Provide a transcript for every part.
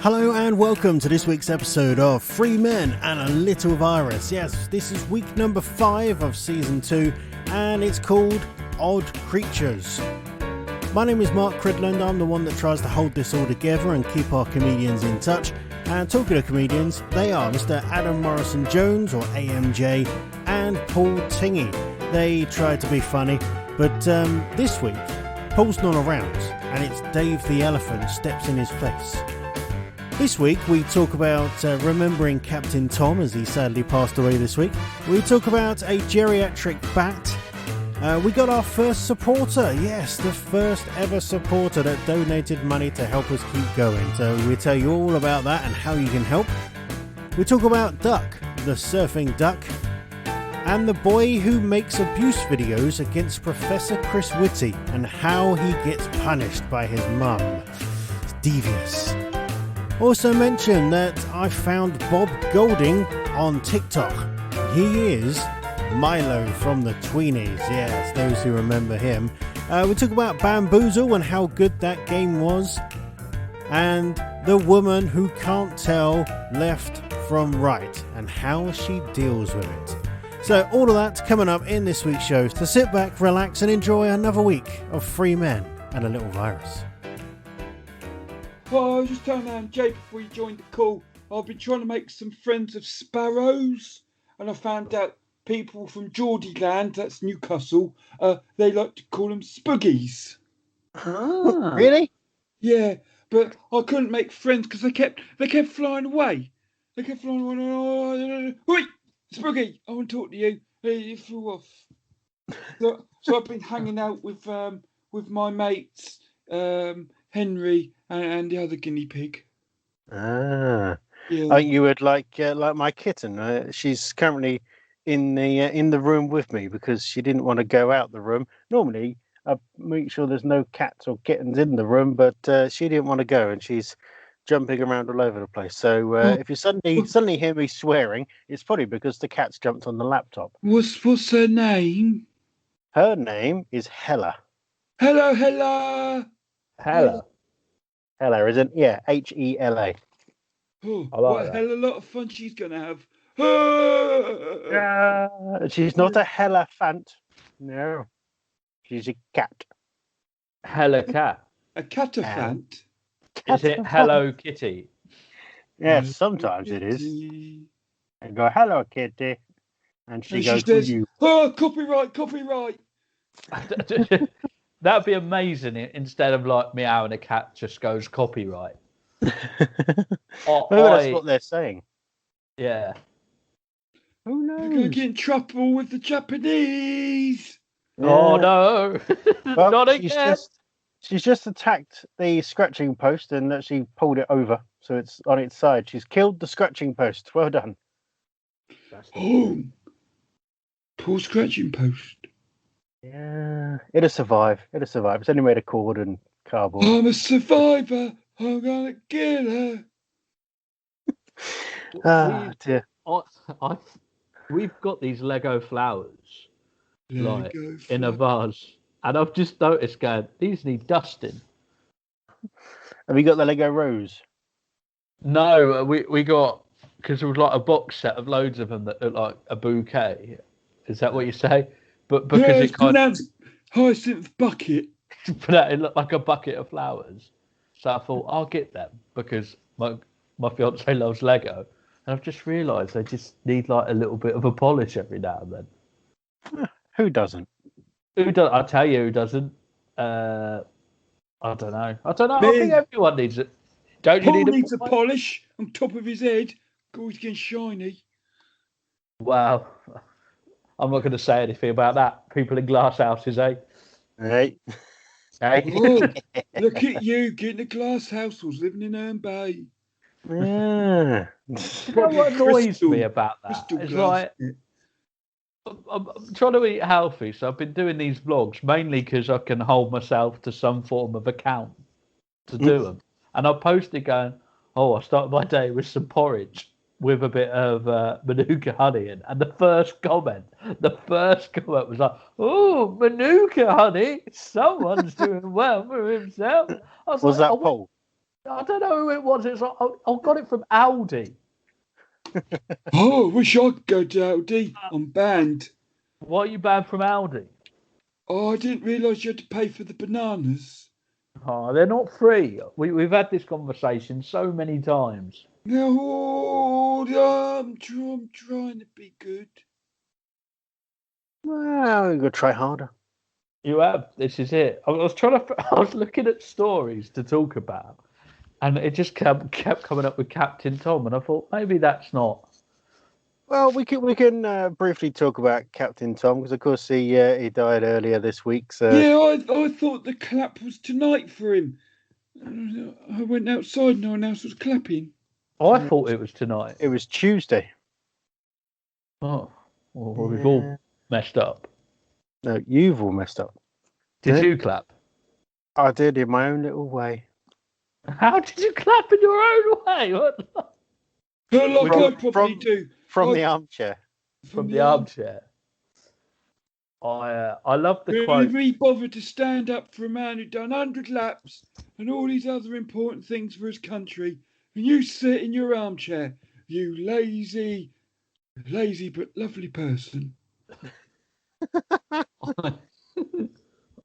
Hello and welcome to this week's episode of Three Men and a Little Virus. Yes, this is week number 5 of season 2 and it's called Odd Creatures. My name is Mark Cridland. I'm the one that tries to hold this all together and keep our comedians in touch. And talking of comedians, they are Mr. Adam Morrison Jones, or AMJ, and Paul Tingy. They try to be funny, but this week, Paul's not around and it's Dave the Elephant steps in his place. This week we talk about remembering Captain Tom as he sadly passed away this week. We talk about a geriatric bat. We got our first supporter, yes, the first ever supporter that donated money to help us keep going. So we'll tell you all about that and how you can help. We talk about Duck, the surfing duck, and the boy who makes abuse videos against Professor Chris Whitty and how he gets punished by his mum. It's devious. Also mention that I found Bob Golding on TikTok. He is Milo from the Tweenies. Yes, those who remember him. We talk about Bamboozle and how good that game was. And the woman who can't tell left from right and how she deals with it. So all of that's coming up in this week's show. So sit back, relax and enjoy another week of Three Men and a Little Virus. Well, I was just telling Jay before you joined the call, I've been trying to make some friends of sparrows, and I found out people from Geordieland, that's Newcastle, they like to call them spoogies. Ah. Really? Yeah, but I couldn't make friends because they kept flying away. They kept flying away. Oh, wait, spoogie, I want to talk to you. You flew off. So I've been hanging out with my mates, Henry and the other guinea pig. Ah, yeah. I think you would like my kitten. She's currently in the room with me because she didn't want to go out the room. Normally, I make sure there's no cats or kittens in the room, but she didn't want to go, and she's jumping around all over the place. So if you suddenly hear me swearing, it's probably because the cat's jumped on the laptop. What's her name? Her name is Hella. Hello, Hella. Hella, isn't? Yeah, Hela. Oh, I like what a that. hell of a lot of fun she's gonna have. She's not a Helaphant. No, she's a cat. Hello Cat. A cataphant. Is it Hello Kitty? Yes, sometimes it is. And go, hello, kitty. And she goes, says, you. Oh, copyright. That'd be amazing. Instead of like meow and a cat just goes copyright. Maybe that's what they're saying. Yeah. Who You're going to get in trouble with the Japanese. Yeah. Oh, no. Well, Not again. She's just attacked the scratching post and actually pulled it over. So it's on its side. She's killed the scratching post. Well done. Oh. Poor scratching post. Yeah. It'll survive. It's only made of cord and cardboard. I'm a survivor. I'm going to kill her. Dear. We've got these Lego flowers Lego in a vase. And I've just noticed these need dusting. Have you got the Lego rose? No, we got, because it was like a box set of loads of them that look like a bouquet. Is that what you say? But because it's pronounced hyacinth bucket. But it looked like a bucket of flowers. So I thought, I'll get them because my fiance loves Lego. And I've just realised they just need like a little bit of a polish every now and then. Who doesn't? I'll tell you who doesn't. I don't know. I think everyone needs it. Don't you Paul need needs a polish on top of his head. Always getting shiny. Wow. I'm not going to say anything about that. People in glass houses, eh? Hey. Oh, look at you getting a glass house. Was living in Herne Bay. Yeah. You know what annoys me about that? It's like I'm trying to eat healthy, so I've been doing these vlogs mainly because I can hold myself to some form of account to do them. And I posted going, I started my day with some porridge with a bit of Manuka honey in. And the first comment was like, oh, Manuka honey, someone's doing well for himself. Was that Paul? I don't know who it was. It's like, I got it from Aldi. Oh, I wish I could go to Aldi. I'm banned. Why are you banned from Aldi? Oh, I didn't realise you had to pay for the bananas. Oh, they're not free. We've had this conversation so many times. No, I'm trying to be good. Well, you've got to try harder. You have. This is it. I was looking at stories to talk about, and it just kept coming up with Captain Tom, and I thought maybe that's not. Well, we can briefly talk about Captain Tom because, of course, he died earlier this week. So yeah, I thought the clap was tonight for him. I went outside, no one else was clapping. I thought it was tonight. It was Tuesday. Oh, well, we've all messed up. No, you've all messed up. Did you clap? I did in my own little way. How did you clap in your own way? What? I probably do. From the armchair. From the armchair. I love the quote. Really bothered to stand up for a man who'd done 100 laps and all these other important things for his country, and you sit in your armchair, you lazy but lovely person.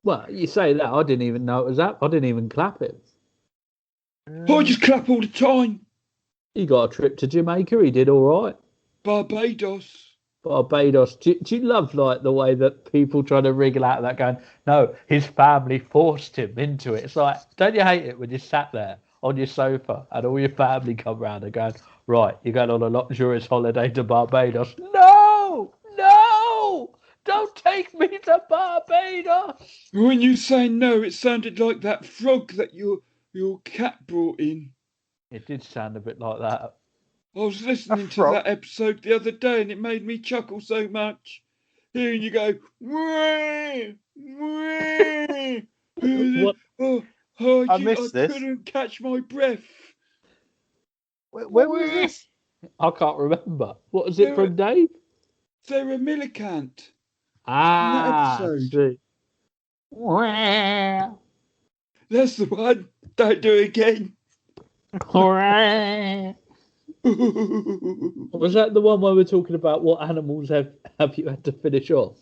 Well, you say that. I didn't even know it was that. I didn't even clap it. I just clap all the time. He got a trip to Jamaica. He did all right. Barbados. Do you love like the way that people try to wriggle out of that going, no, his family forced him into it. It's like, don't you hate it when you sat there on your sofa and all your family come round and going, right, you're going on a luxurious holiday to Barbados. No, don't take me to Barbados. When you say no, it sounded like that frog that your cat brought in. It did sound a bit like that. I was listening to that episode the other day and it made me chuckle so much. Hearing you go, wah, wah. I missed this. I couldn't catch my breath. Where was this? I can't remember. What was it from Dave? Sarah Millicant. Ah, episode. That's the one. Don't do it again. Was that the one where we're talking about what animals have you had to finish off?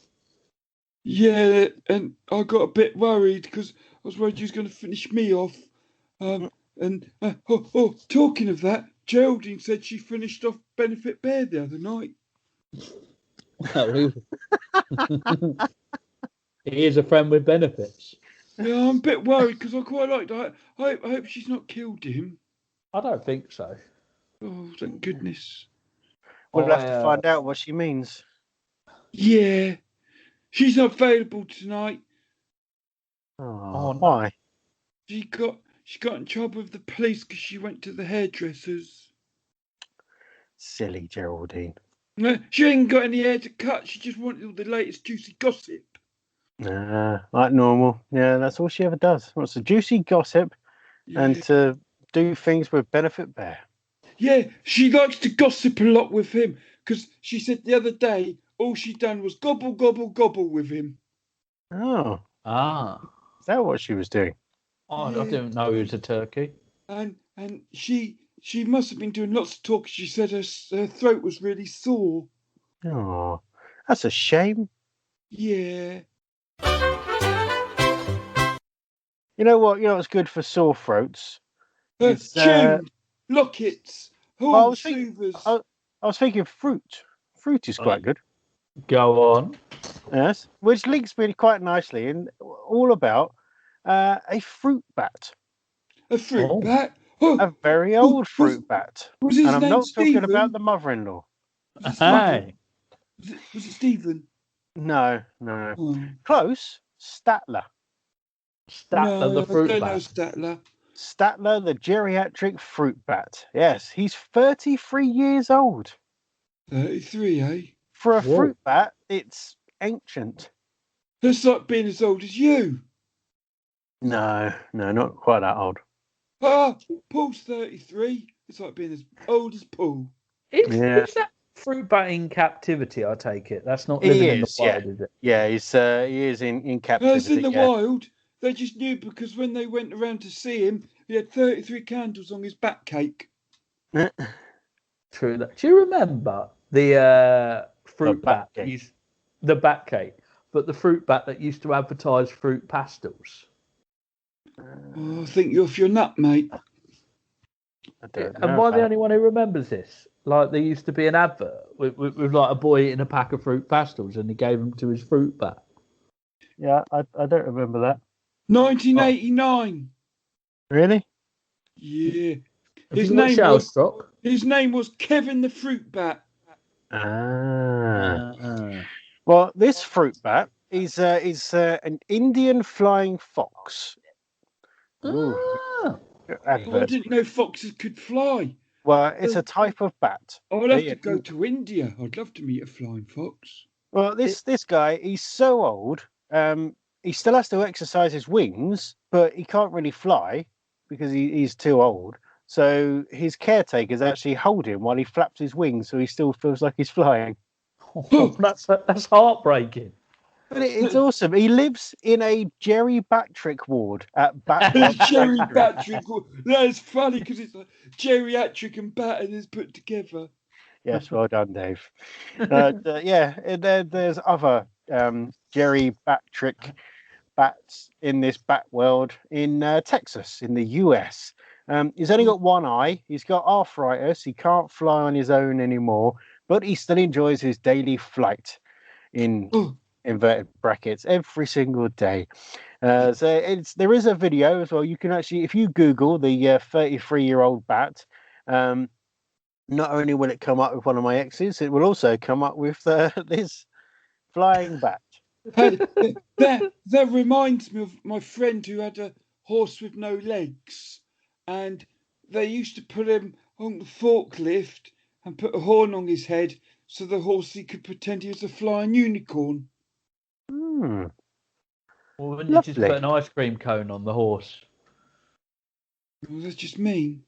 Yeah, and I got a bit worried because I was worried you was going to finish me off. Talking of that, Geraldine said she finished off Benefit Bear the other night. Well, he is a friend with benefits. Yeah, I'm a bit worried because I quite liked it. I hope she's not killed him. I don't think so. Oh, thank goodness. We'll have to find out what she means. Yeah. She's not available tonight. Oh, why? She got in trouble with the police because she went to the hairdressers. Silly Geraldine. No, she ain't got any hair to cut. She just wanted all the latest juicy gossip. Like normal. Yeah, that's all she ever does. Wants the juicy gossip and to do things with Benefit Bear. Yeah, she likes to gossip a lot with him because she said the other day all she done was gobble, gobble, gobble with him. Oh. Is that what she was doing? Oh, yeah. I didn't know he was a turkey. And she must have been doing lots of talking. She said her throat was really sore. Oh, that's a shame. Yeah. You know what? You know what's good for sore throats? Tune, lockets, soothers. I was thinking fruit. Fruit is quite good. Go on. Yes, which links me quite nicely in all about a fruit bat. A fruit bat? A very old fruit bat. And I'm not talking about the mother-in-law. Hey. Was it Stephen? No. Close. Statler. The fruit bat. I don't know Statler. Statler, the geriatric fruit bat. Yes, he's 33 years old. 33, eh? For a fruit bat, it's ancient. That's like being as old as you. No, not quite that old. Paul's 33. It's like being as old as Paul. Is that fruit bat in captivity, I take it? That's not living in the wild, is it? Yeah, he is in captivity. It's in the wild. They just knew because when they went around to see him, he had 33 candles on his bat cake. True that. Do you remember the fruit bat? The bat cake, but the fruit bat that used to advertise fruit pastels. I think you're off your nut, mate. Am I the only one who remembers this? Like, there used to be an advert with like a boy eating a pack of fruit pastels, and he gave them to his fruit bat. Yeah, I don't remember that. 1989. Really? Yeah. His name was Kevin the Fruit Bat. Well, this fruit bat is an Indian flying fox. I didn't know foxes could fly. Well, it's a type of bat. I'd have to go to India. I'd love to meet a flying fox. Well, this guy, he's so old. He still has to exercise his wings, but he can't really fly because he's too old. So his caretakers actually hold him while he flaps his wings, so he still feels like he's flying. Oh, that's heartbreaking. But it's awesome. He lives in a geriatric ward at Bat. Geriatric ward. That's funny because it's like geriatric and bat and is put together. Yes, well done, Dave. Yeah, and then there's other geriatric bats in this bat world in Texas, in the US. He's only got one eye. He's got arthritis. He can't fly on his own anymore, but he still enjoys his daily flight in inverted brackets every single day. So there is a video as well. You can actually, if you Google the 33-year-old bat, not only will it come up with one of my exes, it will also come up with this flying bat. That reminds me of my friend who had a horse with no legs, and they used to put him on the forklift and put a horn on his head so the horsey could pretend he was a flying unicorn. Well, wouldn't you just put an ice cream cone on the horse? Well, that's just mean.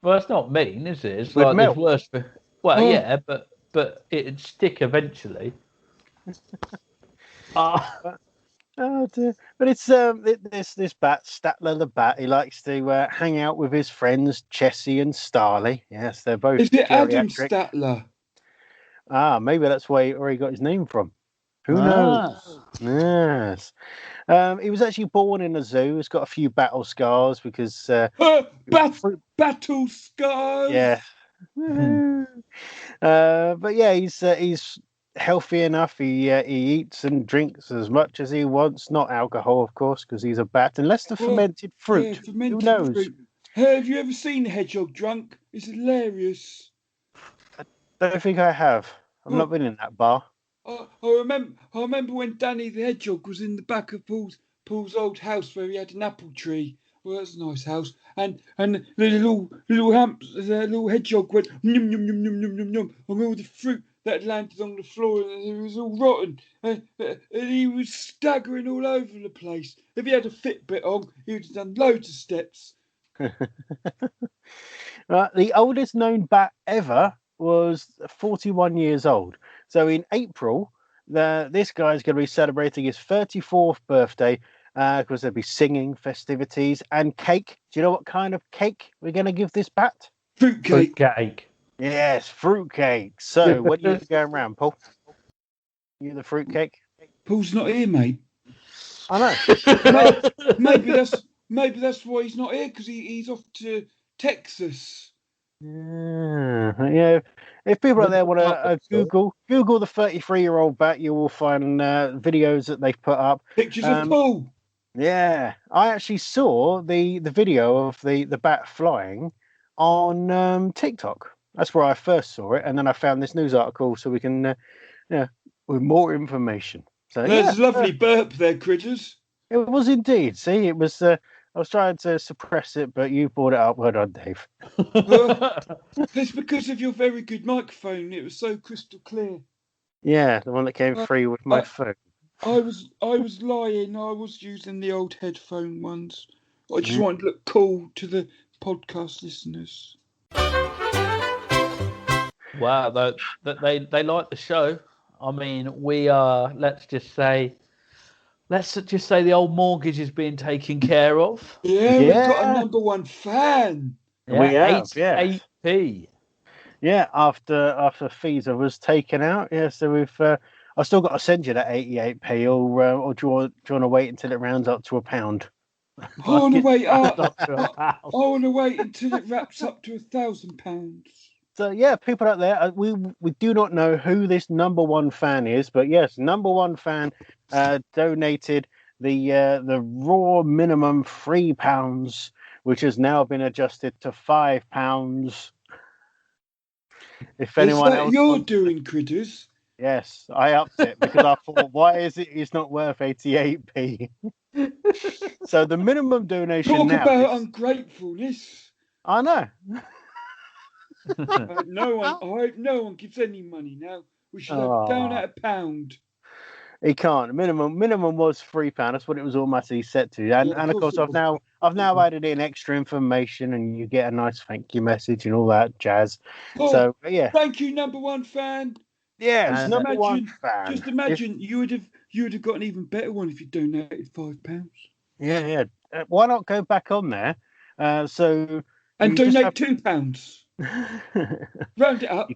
Well, that's not mean, is it? It's like the worst. Well, yeah, but it'd stick eventually. Oh dear! But it's this bat, Statler the bat. He likes to hang out with his friends Chessie and Starley. Yes, they're both. Is it Adam Statler? Maybe that's where he got his name from. Who knows? Yes. He was actually born in a zoo. He's got a few battle scars because battle scars. Yeah. But yeah, he's healthy enough. He eats and drinks as much as he wants. Not alcohol, of course, because he's a bat. Unless the fermented fruit. Yeah, who knows? Fruit. Have you ever seen a hedgehog drunk? It's hilarious. I don't think I have. I've not been in that bar. I remember when Danny the hedgehog was in the back of Paul's old house where he had an apple tree. Well, that's a nice house. And the little hedgehog went yum yum yum yum yum yum yum on all the fruit that landed on the floor, and it was all rotten. And he was staggering all over the place. If he had a Fitbit on, he would have done loads of steps. The oldest known bat ever was 41 years old. So in April, this guy's going to be celebrating his 34th birthday because there'll be singing, festivities, and cake. Do you know what kind of cake we're going to give this bat? Fruitcake. Fruitcake. Yes, fruitcake. So what are you going around, Paul? You the fruitcake? Paul's not here, mate. I know. maybe that's why he's not here, because he's off to Texas. Yeah. If people out there want to Google the 33-year-old bat, you will find videos that they've put up. Pictures of Paul. Yeah, I actually saw the video of the bat flying on TikTok. That's where I first saw it, and then I found this news article, so we can, with more information. So there's a lovely burp there, critters. It was indeed. See, it was. I was trying to suppress it, but you brought it up. Well done, Dave. It's because of your very good microphone. It was so crystal clear. Yeah, the one that came free with my phone. I was lying. I was using the old headphone ones. I just wanted to look cool to the podcast listeners. Wow, they like the show. I mean, we are, let's just say, let's just say the old mortgage is being taken care of. Yeah, we've got a number one fan. Yeah, we have, 8p. Yeah, after fees was taken out. Yeah, so we've. I still got to send you that 88p, or do you want to wait until it rounds up to £1? I want to wait. I want to wait until it wraps up to £1,000. So yeah, people out there, we do not know who this number one fan is, but yes, number one fan donated the raw minimum £3, which has now been adjusted to £5. If anyone else you're doing, critters. Yes, I upped it because I thought, why is it's not worth 88p? So the minimum donation Talk now about ungratefulness. I know. I hope no one gives any money now. We should have down at £1. He can't. Minimum was £3. That's what it was automatically set to. And of course I've now added in extra information, and you get a nice thank you message and all that jazz. So yeah. Thank you, number one fan. Yeah, number one fan. Just imagine you would have got an even better one if you donated £5. Yeah. Why not go back on there? And donate £2. Round it up.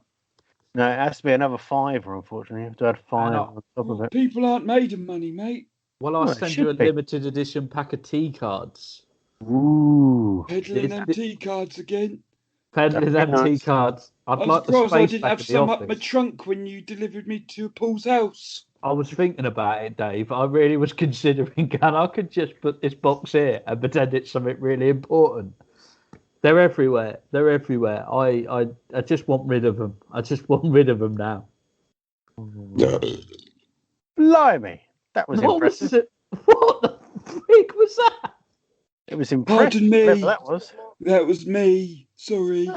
No, it has to be another £5, unfortunately. You have to add 5 on top of it. People aren't made of money, mate. Well, I'll send you a limited edition pack of tea cards. Ooh. Peddling them tea cards again. Peddling them tea cards. I'm surprised I didn't have some up my trunk when you delivered me to Paul's house. I was thinking about it, Dave. I really was considering, I could just put this box here and pretend it's something really important. They're everywhere. I just want rid of them. I just want rid of them now. Blimey. That was impressive. What the freak was that? It was impressive. Pardon me. That was. That was me. Sorry.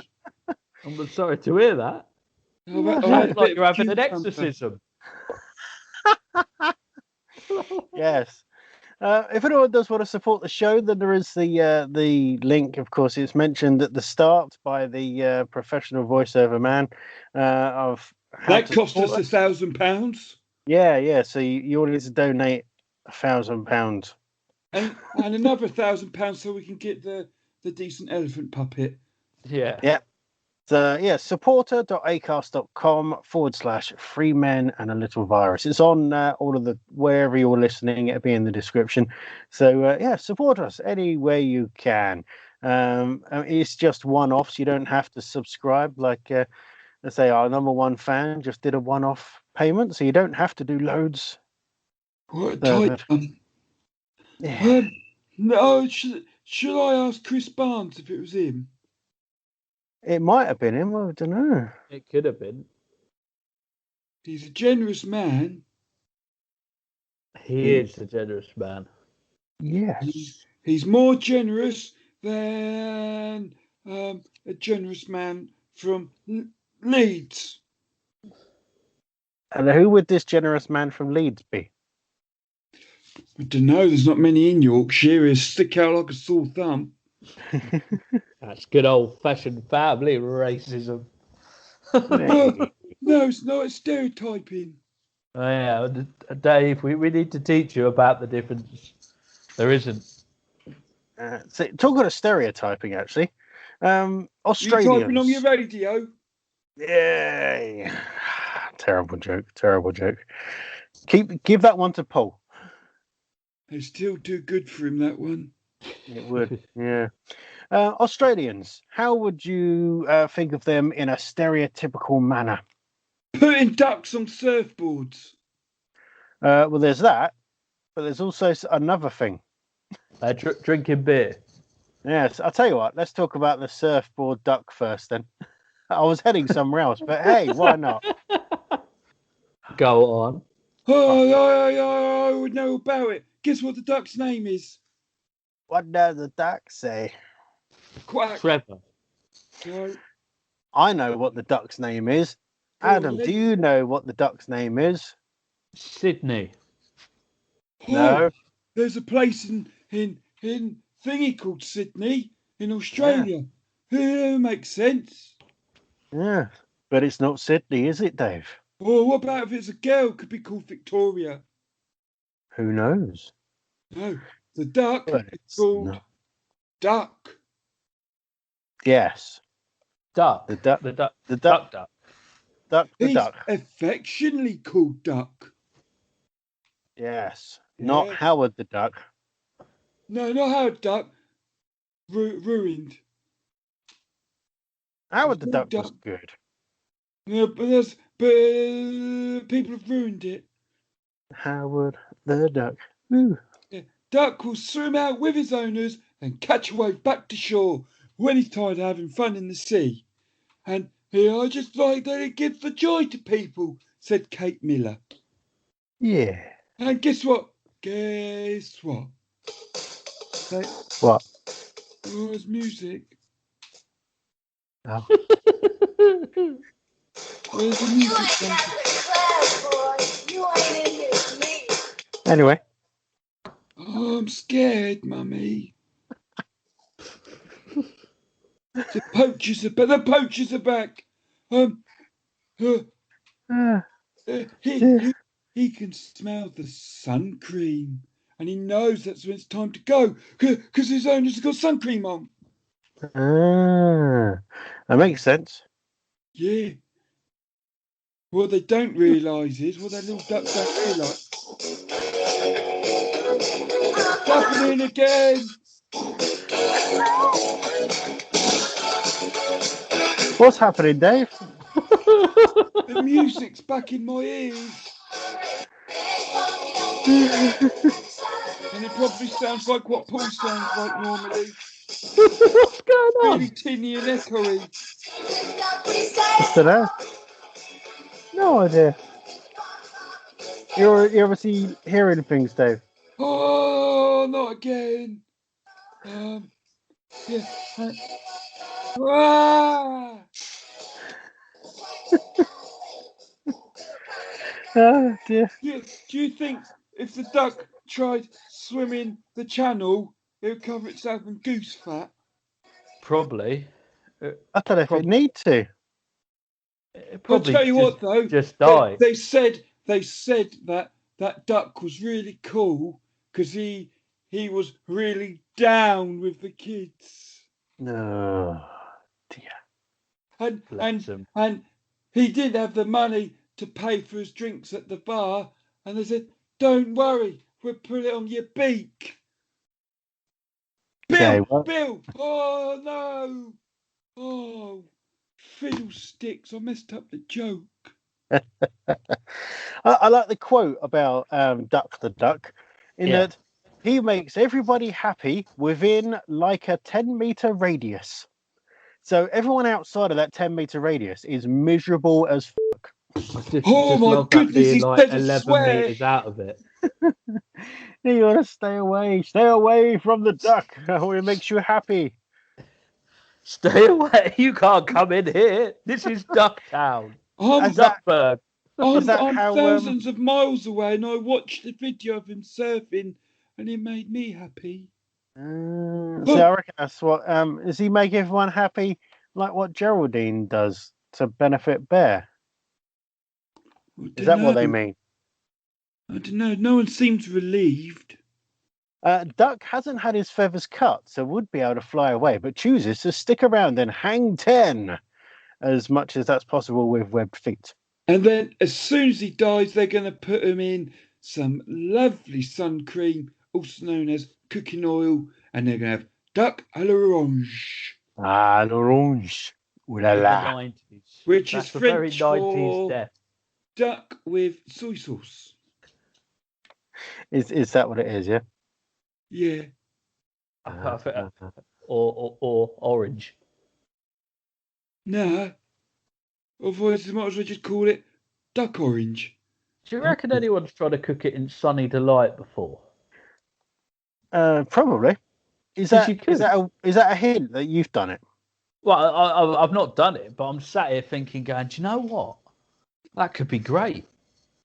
I'm sorry to hear that. Sounds like you're having an exorcism. Yes. If anyone does want to support the show, then there is the link. Of course, it's mentioned at the start by the professional voiceover man. Of that cost us £1,000. Yeah. So you all need to donate £1,000, and another £1,000 so we can get the decent elephant puppet. Yeah. So supporter.acast.com/freemen and a little virus. It's on all of the wherever you're listening. It'll be in the description. So support us any way you can. It's just one-off, so you don't have to subscribe. Like let's say our number one fan just did a one-off payment, so you don't have to do loads. What a tight one. Yeah. No, should I ask Chris Barnes if it was him? It might have been him. I don't know. It could have been. He's a generous man. He is a generous man. Yes. He's more generous than a generous man from Leeds. And who would this generous man from Leeds be? I don't know. There's not many in Yorkshire. He'll stick out like a sore thumb. That's good old-fashioned family racism. No, it's not. It's stereotyping. Oh, yeah, Dave, we need to teach you about the difference. There isn't. So talking of stereotyping, actually, Australians. You typing on your radio? Yeah. Terrible joke. Give that one to Paul. It's still too good for him, that one. It would, yeah. Australians, how would you think of them in a stereotypical manner? Putting ducks on surfboards. Well, there's that, but there's also another thing. Drinking beer. Yes, I'll tell you what, let's talk about the surfboard duck first then. I was heading somewhere else, but hey, why not? Go on. I would know about it. Guess what the duck's name is? What does the duck say? Quack. Trevor. No. I know what the duck's name is. Adam, do you know what the duck's name is? Sydney. No. There's a place in thingy called Sydney in Australia. Yeah, makes sense. Yeah, but it's not Sydney, is it, Dave? Well, what about if it's a girl? Could be called Victoria. Who knows? No, the duck But is it's called not. Duck. Yes. Duck. The duck. The duck. The duck. Duck. Duck. The He's duck. affectionately called Duck. Yes. Yeah. Not Howard the Duck. No, not Howard Duck. Ruined. Howard the Duck was good. Yeah, but people have ruined it. Howard the Duck. Woo. Yeah. Duck will swim out with his owners and catch a wave back to shore when he's tired of having fun in the sea. And I just like that it gives the joy to people, said Kate Miller. Yeah. And guess what? Guess what? What? Oh, it's music. Oh. Where's the music? You ain't in this me. Anyway. Oh, I'm scared, Mummy. The poachers are back. He can smell the sun cream, and he knows that's when it's time to go, because his owner's got sun cream on. That makes sense. Yeah. What they don't realise is, what that little ducks don't realise. It's happening again. What's happening, Dave? The music's back in my ears. And it probably sounds like what Paul sounds like normally. What's going on? Really tinny and echoey. I don't know. No idea. You ever see hearing things, Dave? Oh, not again. Yeah. Ah! Oh dear. Do you think if the duck tried swimming the channel, it would cover itself in goose fat? Probably. I don't know if it need to. I'll tell you what, though. Just die. They said that duck was really cool because he was really down with the kids. No, dear. And he didn't have the money to pay for his drinks at the bar, and they said, "Don't worry, we'll put it on your beak." Bill, Bill, oh no, oh fiddlesticks! I messed up the joke. I like the quote about Duck the Duck, in that he makes everybody happy within like a 10-meter radius. So everyone outside of that 10-meter radius is miserable as fuck. Oh my goodness, he's like 11 meters out of it. You want to stay away from the duck. It makes you happy. Stay away! You can't come in here. This is Ducktown. Duckburg. I'm thousands of miles away, and I watched the video of him surfing, and it made me happy. So I reckon that's what. Does he make everyone happy, like what Geraldine does to benefit Bear? Is that what they mean? I don't know. No one seems relieved. Duck hasn't had his feathers cut, so would be able to fly away, but chooses to stick around and hang 10, as much as that's possible with webbed feet. And then, as soon as he dies, they're going to put him in some lovely sun cream, also known as cooking oil, and they're going to have duck à l'orange. À l'orange. Ooh la la. Which is French very 90s death. Duck with soy sauce. Is that what it is, yeah? Yeah. Or orange. Nah. Otherwise, you might as well just call it duck orange. Do you reckon anyone's tried to cook it in Sunny Delight before? Probably. Is that a hint that you've done it? Well, I've not done it, but I'm sat here thinking, going, do you know what? That could be great.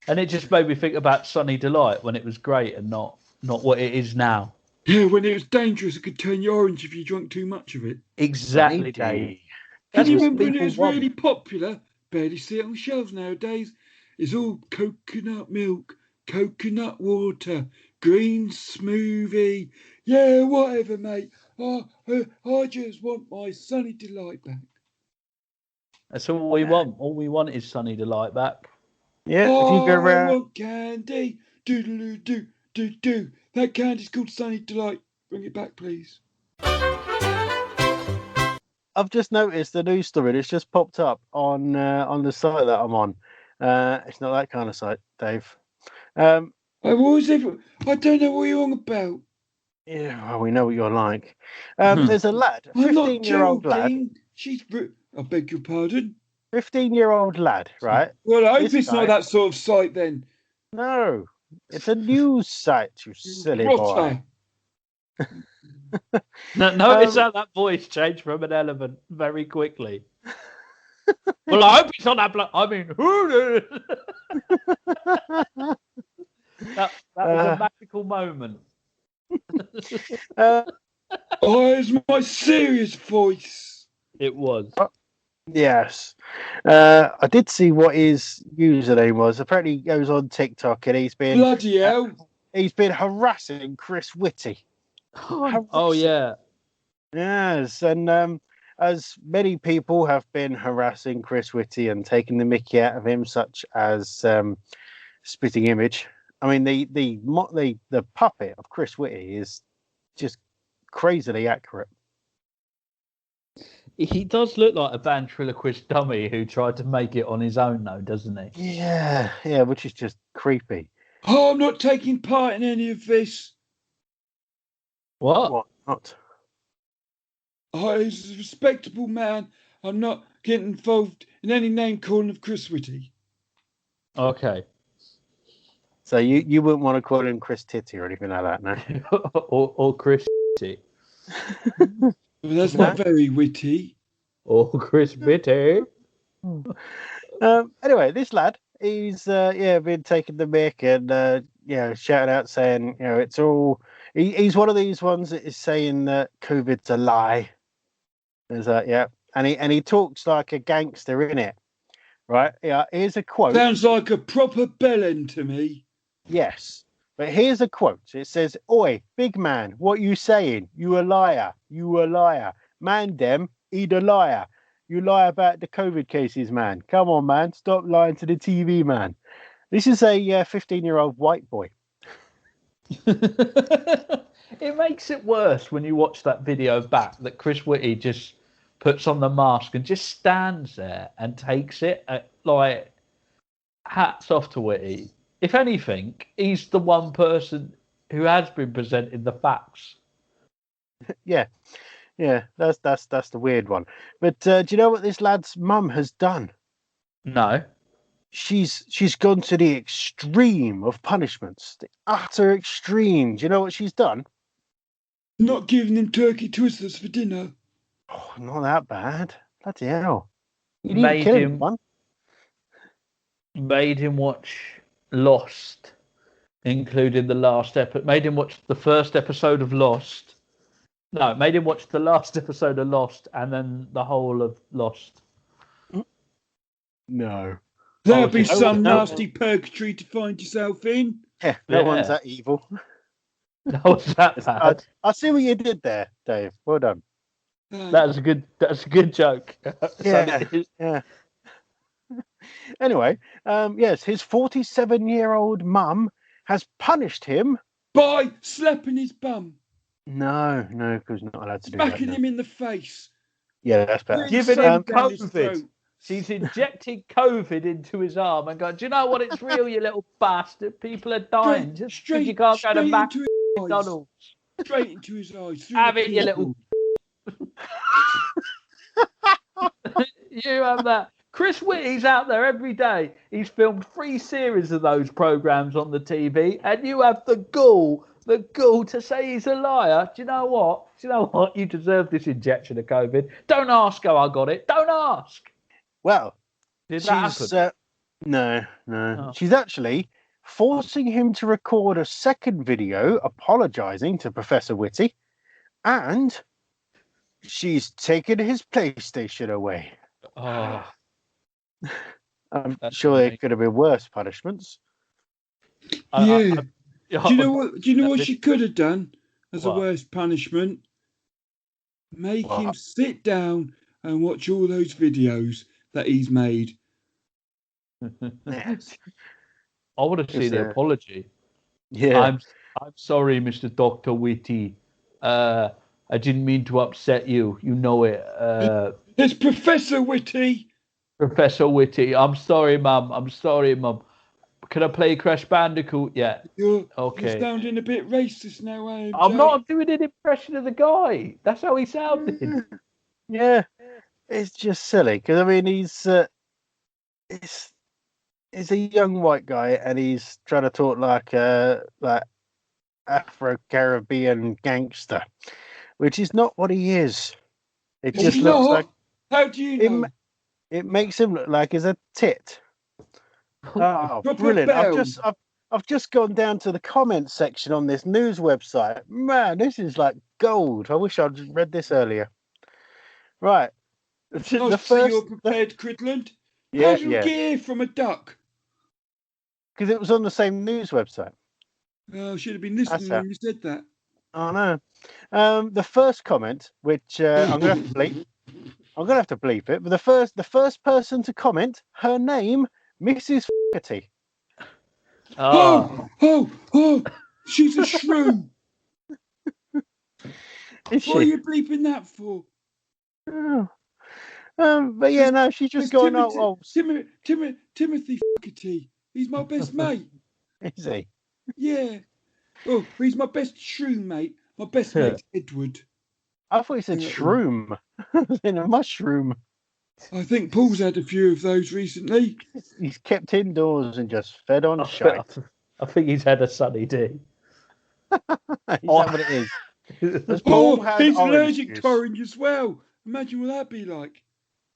And it just made me think about Sunny Delight when it was great and not what it is now. Yeah, when it was dangerous, it could turn you orange if you drank too much of it. Exactly, Dave. Can you remember when it was really popular? Barely see it on shelves nowadays. It's all coconut milk coconut water, green smoothie. Yeah, whatever, mate. I just want my Sunny Delight back. That's all we want. All we want is Sunny Delight back. Yeah, if you go I around. want candy. Doodle do do do. That candy's called Sunny Delight. Bring it back, please. I've just noticed the news story that's just popped up on the site that I'm on. It's not that kind of site, Dave. I don't know what you're on about. Yeah, well, we know what you're like. There's a lad, I'm not 15-year-old lad. joking. I beg your pardon. 15-year-old lad, right? Well, I hope This it's guy- not that sort of site then. No, it's a news site, you silly boy. Rotter. No, notice how that voice changed from an elephant very quickly. Well, I hope it's not that. I mean, that was a magical moment. It's my serious voice. It was. Yes. I did see what his username was. Apparently, he goes on TikTok and he's been Bloody hell. He's been harassing Chris Whitty. Oh yeah. Yes, and as many people have been harassing Chris Whitty and taking the mickey out of him, such as Spitting Image. I mean, the puppet of Chris Whitty is just crazily accurate. He does look like a ventriloquist dummy who tried to make it on his own, though, doesn't he? Yeah, which is just creepy. Oh, I'm not taking part in any of this. What? Not? He's a respectable man. I'm not getting involved in any name calling of Chris Whitty. Okay. So you wouldn't want to call him Chris Titty or anything like that, no? or Chris Whitty. Well, that's not very witty. Or Chris Whitty. Anyway, this lad, he's been taking the mick and shouting out saying, it's all. He's one of these ones that is saying that COVID's a lie. Is that and he talks like a gangster in it, right? Yeah, here's a quote. Sounds like a proper bellend to me. Yes, but here's a quote. It says, "Oi, big man, what you saying? You a liar. You a liar. Man, dem, he'd a liar. You lie about the COVID cases, man. Come on, man. Stop lying to the TV, man." This is a 15-year-old white boy. It makes it worse when you watch that video back that Chris Whitty just puts on the mask and just stands there and takes it. Like, hats off to Whitty. If anything, he's the one person who has been presenting the facts. Yeah, that's the weird one. But do you know what this lad's mum has done? No. She's gone to the extreme of punishments, the utter extreme. Do you know what she's done? Not giving him turkey twisters for dinner. Oh, not that bad. Bloody hell! You Made kill him watch Lost, including the last episode. Made him watch the first episode of Lost. No, made him watch the last episode of Lost and then the whole of Lost. No. There'll be some nasty purgatory to find yourself in. Yeah, no one's that evil. No one's that bad. I see what you did there, Dave. Well done. That's a good joke. Yeah. Anyway, yes, his 47-year-old mum has punished him by slapping his bum. No, because not allowed to do that. Smacking him in the face. Yeah, that's better. Giving him COVID. She's injected COVID into his arm and going, "Do you know what? It's real, you little bastard. People are dying. Just because you can't go to McDonald's. Straight into his eyes. Have it, you little." You have that. Chris Whitty's out there every day. He's filmed 3 series of those programs on the TV, and you have the gall to say he's a liar. Do you know what? You deserve this injection of COVID. Don't ask how I got it. Don't ask. Well, did that happen? No. Oh. She's actually forcing him to record a second video apologising to Professor Whitty, and she's taken his PlayStation away. Oh. I'm sure there could have been worse punishments. Yeah. Do you know what? Do you know what she could have done as a worst punishment? Make him sit down and watch all those videos that he's made. I want to see the apology. Yeah. I'm sorry, Mr. Dr. Whitty. I didn't mean to upset you. You know it. It's Professor Whitty. Professor Whitty. I'm sorry, Mum. Can I play Crash Bandicoot yet? You're Okay. sounding a bit racist now, AMJ. I'm not doing an impression of the guy. That's how he sounded. Yeah. It's just silly because I mean he's a young white guy and he's trying to talk like Afro-Caribbean gangster, which is not what he is. It just looks like. How do you know? It makes him look like he's a tit. Oh, brilliant! I've just gone down to the comments section on this news website. Man, this is like gold. I wish I'd read this earlier. Right. The first you're prepared, Cridland. How did you get here from a duck? Because it was on the same news website. Oh, I should have been listening when you said that. Oh no. The first comment, which I'm gonna have to bleep. I'm gonna have to bleep it. But the first person to comment, her name, Mrs. Whitty. Oh, she's a shrew. Is she? What are you bleeping that for? Oh. But yeah, no, she's just going. Timothy Fogarty. He's my best mate. Is he? Yeah. Oh, he's my best shrew mate. My best mate's Edward. I thought he said shroom. In a mushroom. I think Paul's had a few of those recently. He's kept indoors and just fed on shite. I think he's had a sunny day. Is that what it is? He's allergic to orange as well. Imagine what that'd be like.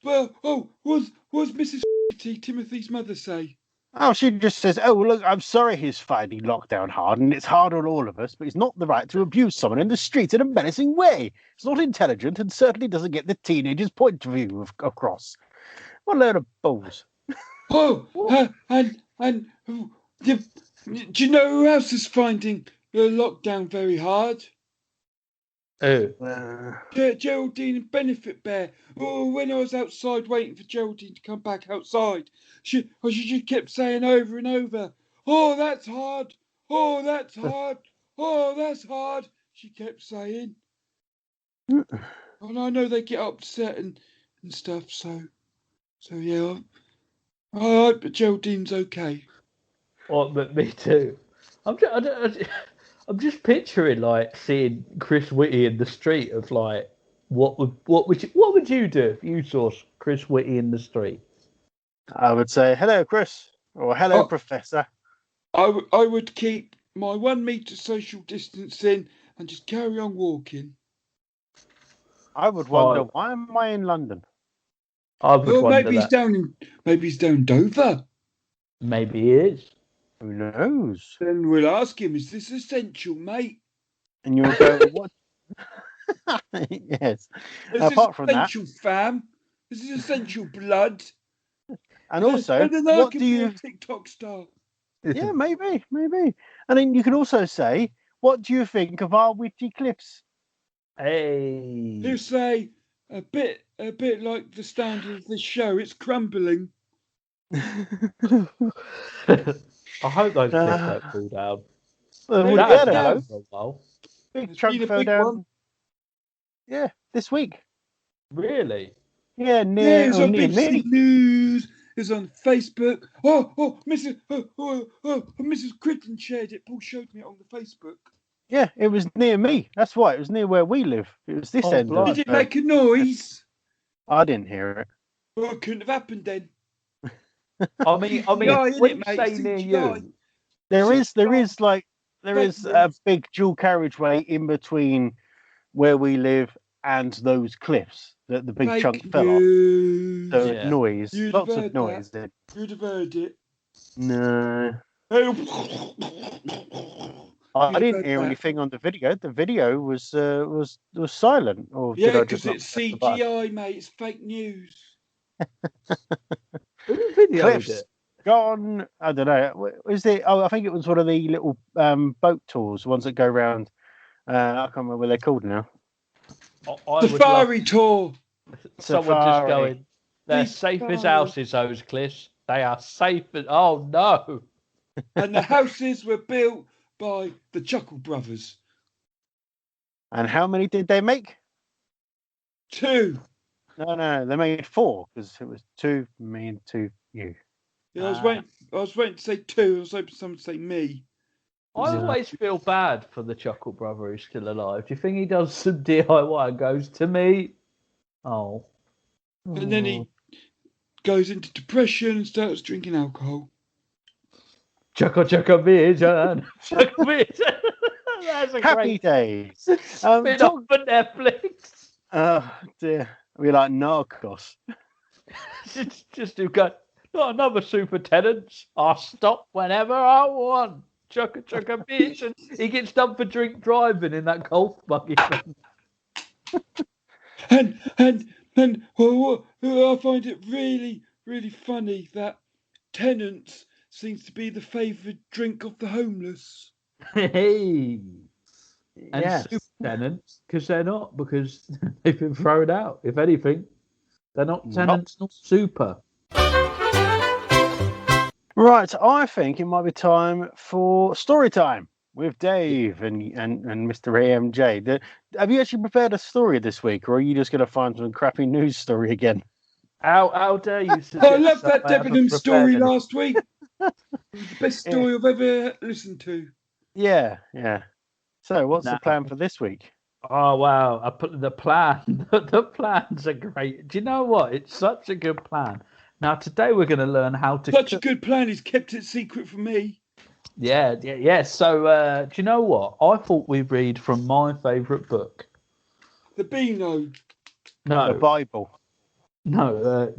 Well, was Mrs. Timothy's mother say? Oh, she just says, "Oh, look, I'm sorry he's finding lockdown hard, and it's hard on all of us, but it's not the right to abuse someone in the street in a menacing way. It's not intelligent and certainly doesn't get the teenager's point of view across." What a load of balls. And do you know who else is finding the lockdown very hard? Geraldine and Benefit Bear. Oh, when I was outside waiting for Geraldine to come back outside, she just kept saying over and over, "Oh, that's hard. Oh, that's hard. Oh, that's hard." She kept saying. And I know they get upset and stuff. So yeah. I hope that Geraldine's okay. Well, but me too. I'm just picturing like seeing Chris Whitty in the street of like what would you do if you saw Chris Whitty in the street? I would say hello, Chris, or hello, Professor. I would keep my 1 meter social distancing and just carry on walking. I would wonder why am I in London? I would wonder maybe he's down Dover. Maybe he is. Who knows? Then we'll ask him, "Is this essential, mate?" And you'll go, "What?" Yes. Apart from that, essential fam. This is essential blood. And also, and then what do you TikTok star? Yeah, maybe. And then you can also say, "What do you think of our witty clips?" Hey. He'll say a bit like the standard of this show. It's crumbling. I hope those clips don't fall down. Well, for a while. Big chunk fell down. One. Yeah, this week. Really? Yeah, it's on BBC News. It's on Facebook. Mrs. Crichton shared it. Paul showed me it on the Facebook. Yeah, it was near me. That's why it was near where we live. It was this end. Did it make a noise? I didn't hear it. Well, it couldn't have happened then. I mean, when you say near you, there is a big dual carriageway in between where we live and those cliffs that the big chunk fell off. So noise, lots of noise. You'd have heard it. No. I didn't hear anything on the video. The video was silent. Or because it's CGI, mate. It's fake news. Who videoed it? gone. I don't know. Was it? Oh, I think it was one of the little boat tours, the ones that go around. I can't remember what they're called now. Safari tour. Someone just going. They're safe as houses, those cliffs. They are safe as. Oh no! And the houses were built by the Chuckle Brothers. And how many did they make? 2. No, they made 4 because it was 2 me and 2 you. Yeah, I was waiting to say 2. I was hoping someone would say me. I always feel bad for the Chuckle brother who's still alive. Do you think he does some DIY and goes to me? Oh. And then he goes into depression and starts drinking alcohol. Chugga vision. Chugga vision. That's a Happy great days. spin off for Netflix. Oh dear. We're like Narcos. just do go. Not another superintendent. I'll stop whenever I want. Chugga vision. He gets done for drink driving in that golf buggy thing. And well, I find it really, really funny that Tennants seems to be the favoured drink of the homeless. Hey. And Yes. super tenants, because they're not, because they've been thrown out. If anything, they're not tenants, not super. Right, I think it might be time for story time with Dave and Mr. AMJ. Have you actually prepared a story this week, or are you just going to find some crappy news story again? How dare you? I love that Debenham story last week. It was the best story I've ever listened to. Yeah. So, what's the plan for this week? Oh wow! I put the plan. The plans are great. Do you know what? It's such a good plan. Now today we're going to learn how to. Such a good plan. He's kept it secret from me. Yeah. So, do you know what? I thought we'd read from my favourite book. The Beano. No. The Bible. No,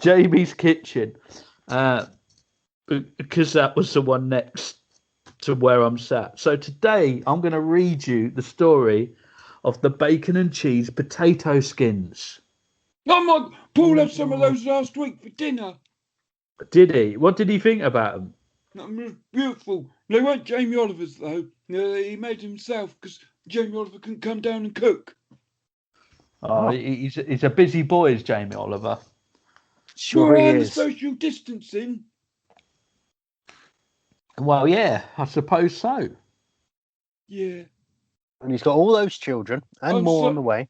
Jamie's Kitchen. Because that was the one next to where I'm sat. So today I'm going to read you the story of the bacon and cheese potato skins. Oh my! Paul had some of those last week for dinner. Did he? What did he think about them? Beautiful. They weren't Jamie Oliver's though. He made them himself because Jamie Oliver couldn't come down and cook. Oh, he's a busy boy, is Jamie Oliver. Sure he and is. the social distancing. Well, yeah, I suppose so. Yeah. And he's got all those children and more on the way.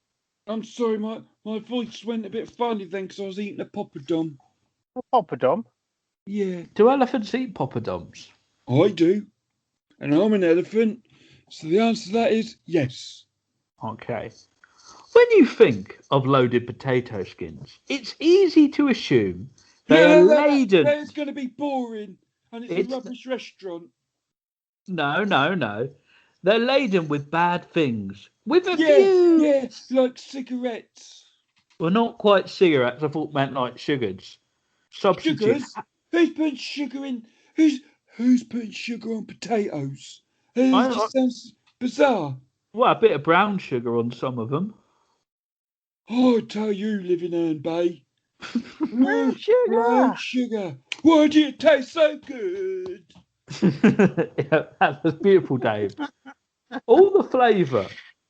I'm sorry, my voice went a bit funny then because I was eating a poppadom. A poppadom? Yeah. Do elephants eat poppadoms? I do. And I'm an elephant. So the answer to that is yes. Okay. When you think of loaded potato skins, it's easy to assume they are laden. It's going to be boring. And it's a rubbish restaurant. No. They're laden with bad things. With a few. Yeah, like cigarettes. Well, not quite cigarettes. I thought meant like sugars. Sugars? Who's putting sugar in? Who's putting sugar on potatoes? It just sounds bizarre. Well, a bit of brown sugar on some of them. Oh, I tell you, living Herne Bay. Brown sugar. Brown sugar. Why do it taste so good? Yeah, that was beautiful, Dave. All the flavour.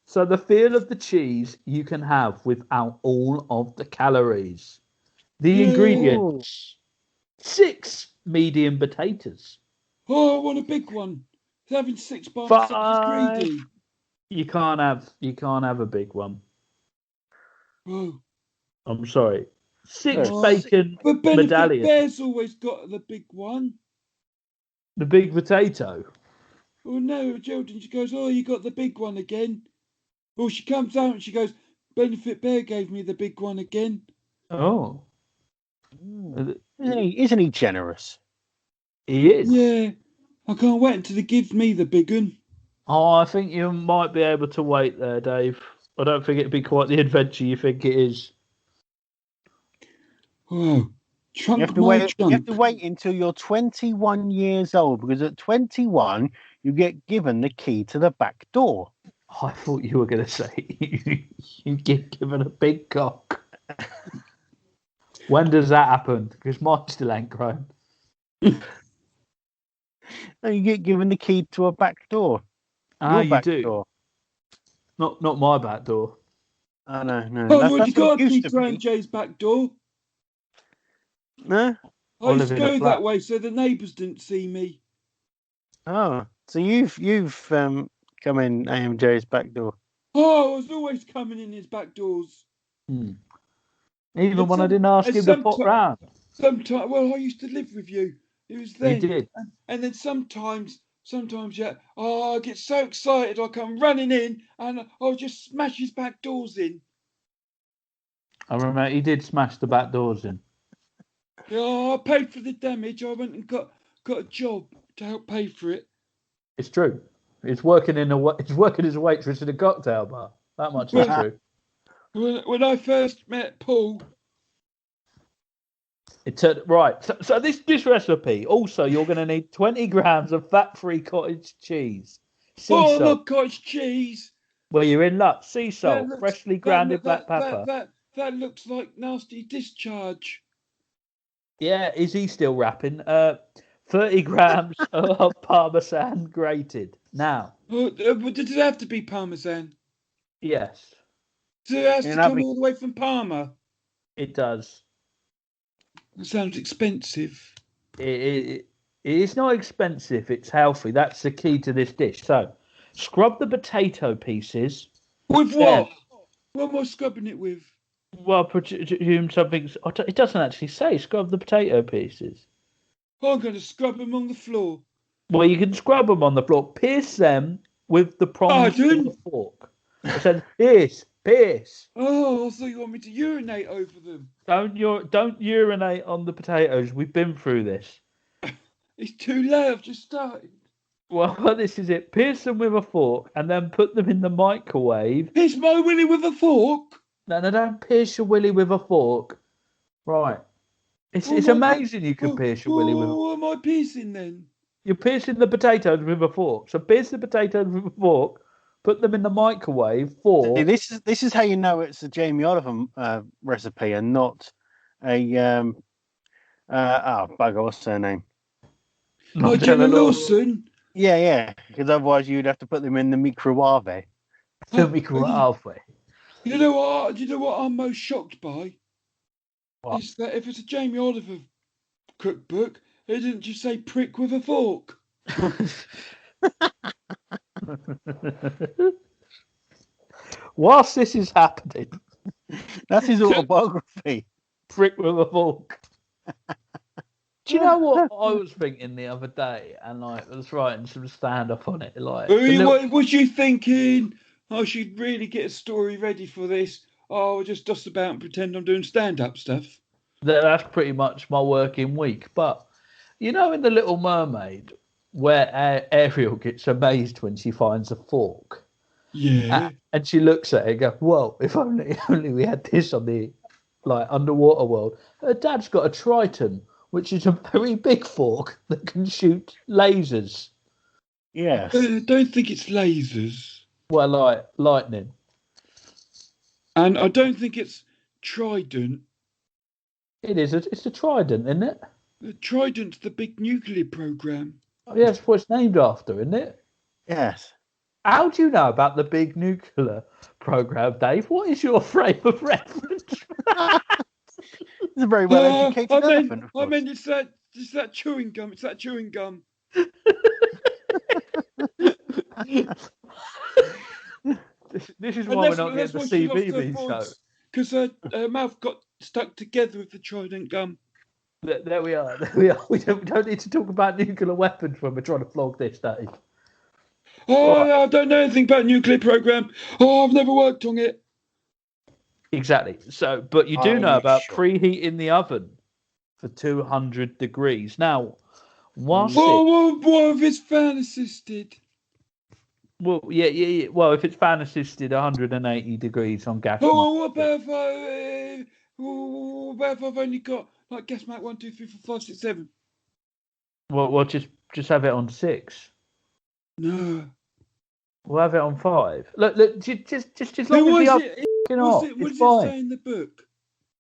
So the feel of the cheese you can have without all of the calories. The ingredients. 6 medium potatoes. Oh, I want a big one. Having 6 by myself is greedy. You can't have a big one. Oh. I'm sorry. 6 bacon but Benefit medallions. Bear's always got the big one. The big potato. Oh no, Geraldine, she goes, oh, you got the big one again. Well, she comes out and she goes, Benefit Bear gave me the big one again. Oh. Isn't he generous? He is. Yeah. I can't wait until he gives me the big one. Oh, I think you might be able to wait there, Dave. I don't think it'd be quite the adventure you think it is. Oh, you have to wait until you're 21 years old, because at 21 you get given the key to the back door. I thought you were going to say you get given a big cock. When does that happen? Because mine still ain't grown. And you get given the key to a back door. Ah, Your you back do. door. Not my back door. Oh, no. I've already what it got a used key to to Aunt be. Jay's back door. No? I used live to in a go flat. that way so the neighbours didn't see me. Oh, so you've come in AMJ's back door. Oh, I was always coming in his back doors. Even And when I didn't ask him to pop round. Sometimes, well, I used to live with you. It was then. You did. And then sometimes, yeah. Oh, I get so excited, I come running in, and I'll just smash his back doors in. I remember he did smash the back doors in. Yeah, I paid for the damage. I went and got a job to help pay for it. It's true. He's working as a waitress in a cocktail bar. That much is true. When I first met Paul, It turned right. So this recipe. Also, you're going to need 20 grams of fat-free cottage cheese. Sea I salt. love cottage cheese. Well, you're in luck. Sea salt, That looks- freshly grounded black pepper. That looks like nasty discharge. Yeah, is he still rapping? 30 grams of parmesan grated. Now, Does it have to be Parmesan? yes, So it has to come all the way from Parma. it does. That sounds expensive. It's not expensive. It's healthy. That's the key to this dish. So, scrub the potato pieces. With what? What am I scrubbing it with? Well, presume something. It doesn't actually say scrub the potato pieces. I'm going to scrub them on the floor. Well, you can scrub them on the floor. Pierce them with the prongs of the fork. I said, pierce. Oh, I thought you want me to urinate over them. Don't urinate on the potatoes. We've been through this. It's too late. I've just started. Well, this is it. Pierce them with a fork and then put them in the microwave. Pierce my willy with a fork? No, don't pierce your willy with a fork. Right. It's amazing you can pierce your willy with a fork. What am I piercing then? You're piercing the potatoes with a fork. So pierce the potatoes with a fork, put them in the microwave for... See, this is how you know it's a Jamie Oliver recipe and not a... bugger, what's her name? Jenna Lawson? Yeah, because otherwise you'd have to put them in the microwave. The microwave. You know what I'm most shocked by? What? Is that if it's a Jamie Oliver cookbook, it didn't just say prick with a fork. Whilst this is happening, that's his autobiography. Prick with a fork. Do you know what I was thinking the other day? And I was writing some stand up on it. What was you thinking? I should really get a story ready for this. Oh, I'll just dust about and pretend I'm doing stand-up stuff. That's pretty much my working week. But, in The Little Mermaid, where Ariel gets amazed when she finds a fork. Yeah. And she looks at it and goes, well, if only we had this on the underwater world. Her dad's got a Triton, which is a very big fork that can shoot lasers. Yes. I don't think it's lasers. Well, lightning. And I don't think it's Trident. It is. It's a Trident, isn't it? The Trident's the big nuclear program. Oh, yeah, that's what it's named after, isn't it? Yes. How do you know about the big nuclear program, Dave? What is your frame of reference? It's a very well educated elephant. I mean, it's that chewing gum. It's that chewing gum. This is why we're not getting the CBB show. Because her mouth got stuck together with the Trident gum. There we are. We don't need to talk about nuclear weapons when we're trying to flog this, Dave. Oh, right. I don't know anything about nuclear program. Oh, I've never worked on it. Exactly. So, but you do know about preheating the oven for 200 degrees. Now, what if it's fan assisted? Well, yeah. Well, if it's fan assisted, 180 degrees on gas. What about if I've only got gas mark 1, 2, 3, 4, 5, 6, 7? Well, just have it on 6. No. We'll have it on 5. Look, just as long as the oven off, what does fine. it say in the book?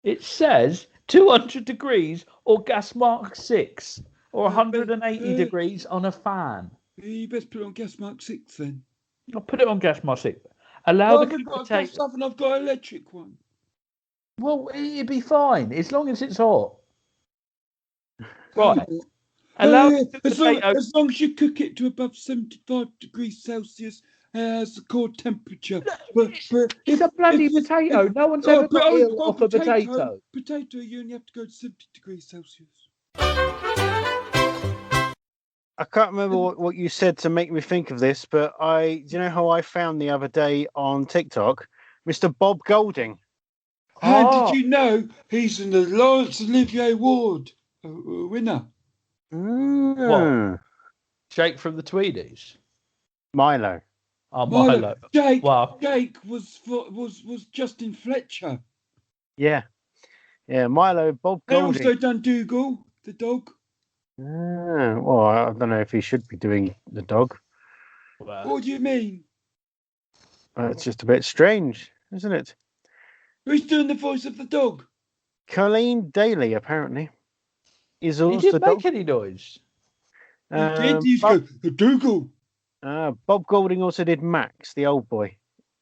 It says 200 degrees or gas mark 6. or 180 degrees on a fan? You best put it on gas mark 6 then. I'll put it on gas mark 6. Allow the potato. I've got an electric one. Well, it'd be fine as long as it's hot. Right. As long as you cook it to above 75 degrees Celsius as the core temperature. It's a bloody potato. No one's ever got ill off a potato. Potato, you only have to go to 70 degrees Celsius. I can't remember what you said to make me think of this, but do you know how I found the other day on TikTok? Mr. Bob Golding. And did you know he's an Laurence Olivier Award winner? What? Jake from the Tweenies? Milo. Oh, Milo. Jake was Justin Fletcher. Yeah. Yeah, Milo, Bob Golding. They also done Dougal, the dog. Well, I don't know if he should be doing the dog. What do you mean? It's just a bit strange, isn't it? Who's doing the voice of the dog? Colleen Daly, apparently. He didn't make any noise. He did. He's go, Dougal. Bob Golding also did Max, the old boy,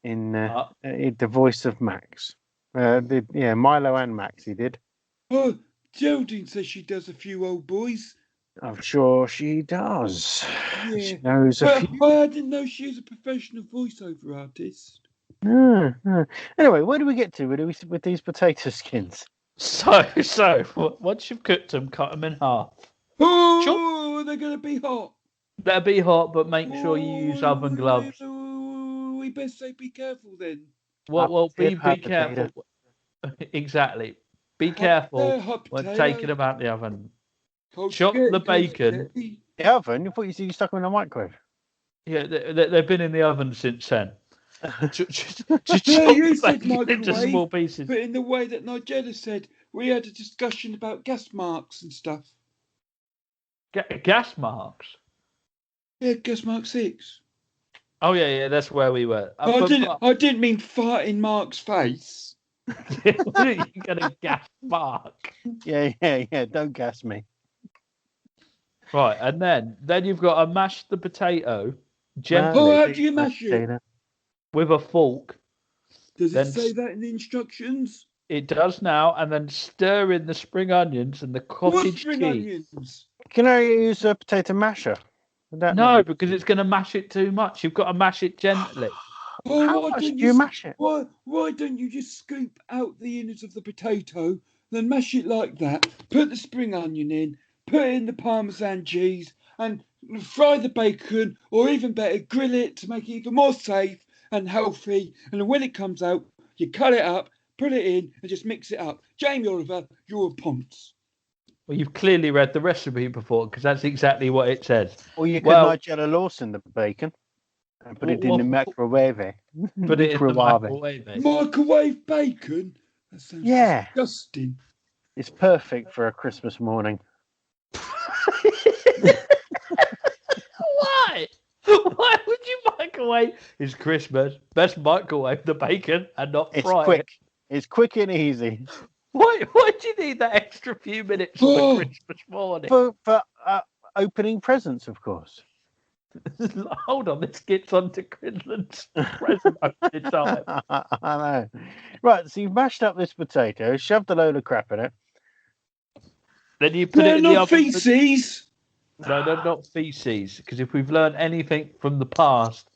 in the voice of Max. Milo and Max he did. Oh, Geraldine says she does a few old boys. I'm sure she does. Yeah. She knows a few. I didn't know she was a professional voiceover artist. Anyway, where do we get to with these potato skins? So, once you've cooked them, cut them in half. Oh, they're going to be hot. They'll be hot, but make sure you use oven gloves. We best say be careful then. Well, be careful. Exactly. Be careful when taking them out the oven. Chop the bacon. The oven? You thought you stuck them in the microwave? Yeah, they've been in the oven since then. Just you said microwave into small pieces. But in the way that Nigella said, we had a discussion about gas marks and stuff. Gas marks? Yeah, gas mark 6. Oh yeah, that's where we were. I didn't mean fart in Mark's face. You got a gas mark. Yeah. Don't gas me. Right, and then you've got to mash the potato gently. Oh, how do you mash it? With a fork. Does it say that in the instructions? It does now, and then stir in the spring onions and the cottage cheese. Onions? Can I use a potato masher? No, because it's going to mash it too much. You've got to mash it gently. How much do you mash it? Why don't you just scoop out the innards of the potato, then mash it like that, put the spring onion in, put in the Parmesan cheese, and fry the bacon, or even better, grill it to make it even more safe and healthy. And then when it comes out, you cut it up, put it in, and just mix it up. Jamie Oliver, you're a ponce. Well, you've clearly read the recipe before, because that's exactly what it says. Or you could Nigella Lawson the bacon and put it in the microwave. Put it in the microwave. Microwave bacon? That sounds disgusting. It's perfect for a Christmas morning. Why? Why would you microwave? It's Christmas. Best microwave the bacon and not fry it. It's quick and easy. Why do you need that extra few minutes on the Christmas morning? For opening presents, of course. Hold on, this gets on to Quinlan's present opening time. I know. Right, so you've mashed up this potato, shoved a load of crap in it. Then you put it in the oven. Feces. No, not feces. Because if we've learned anything from the past,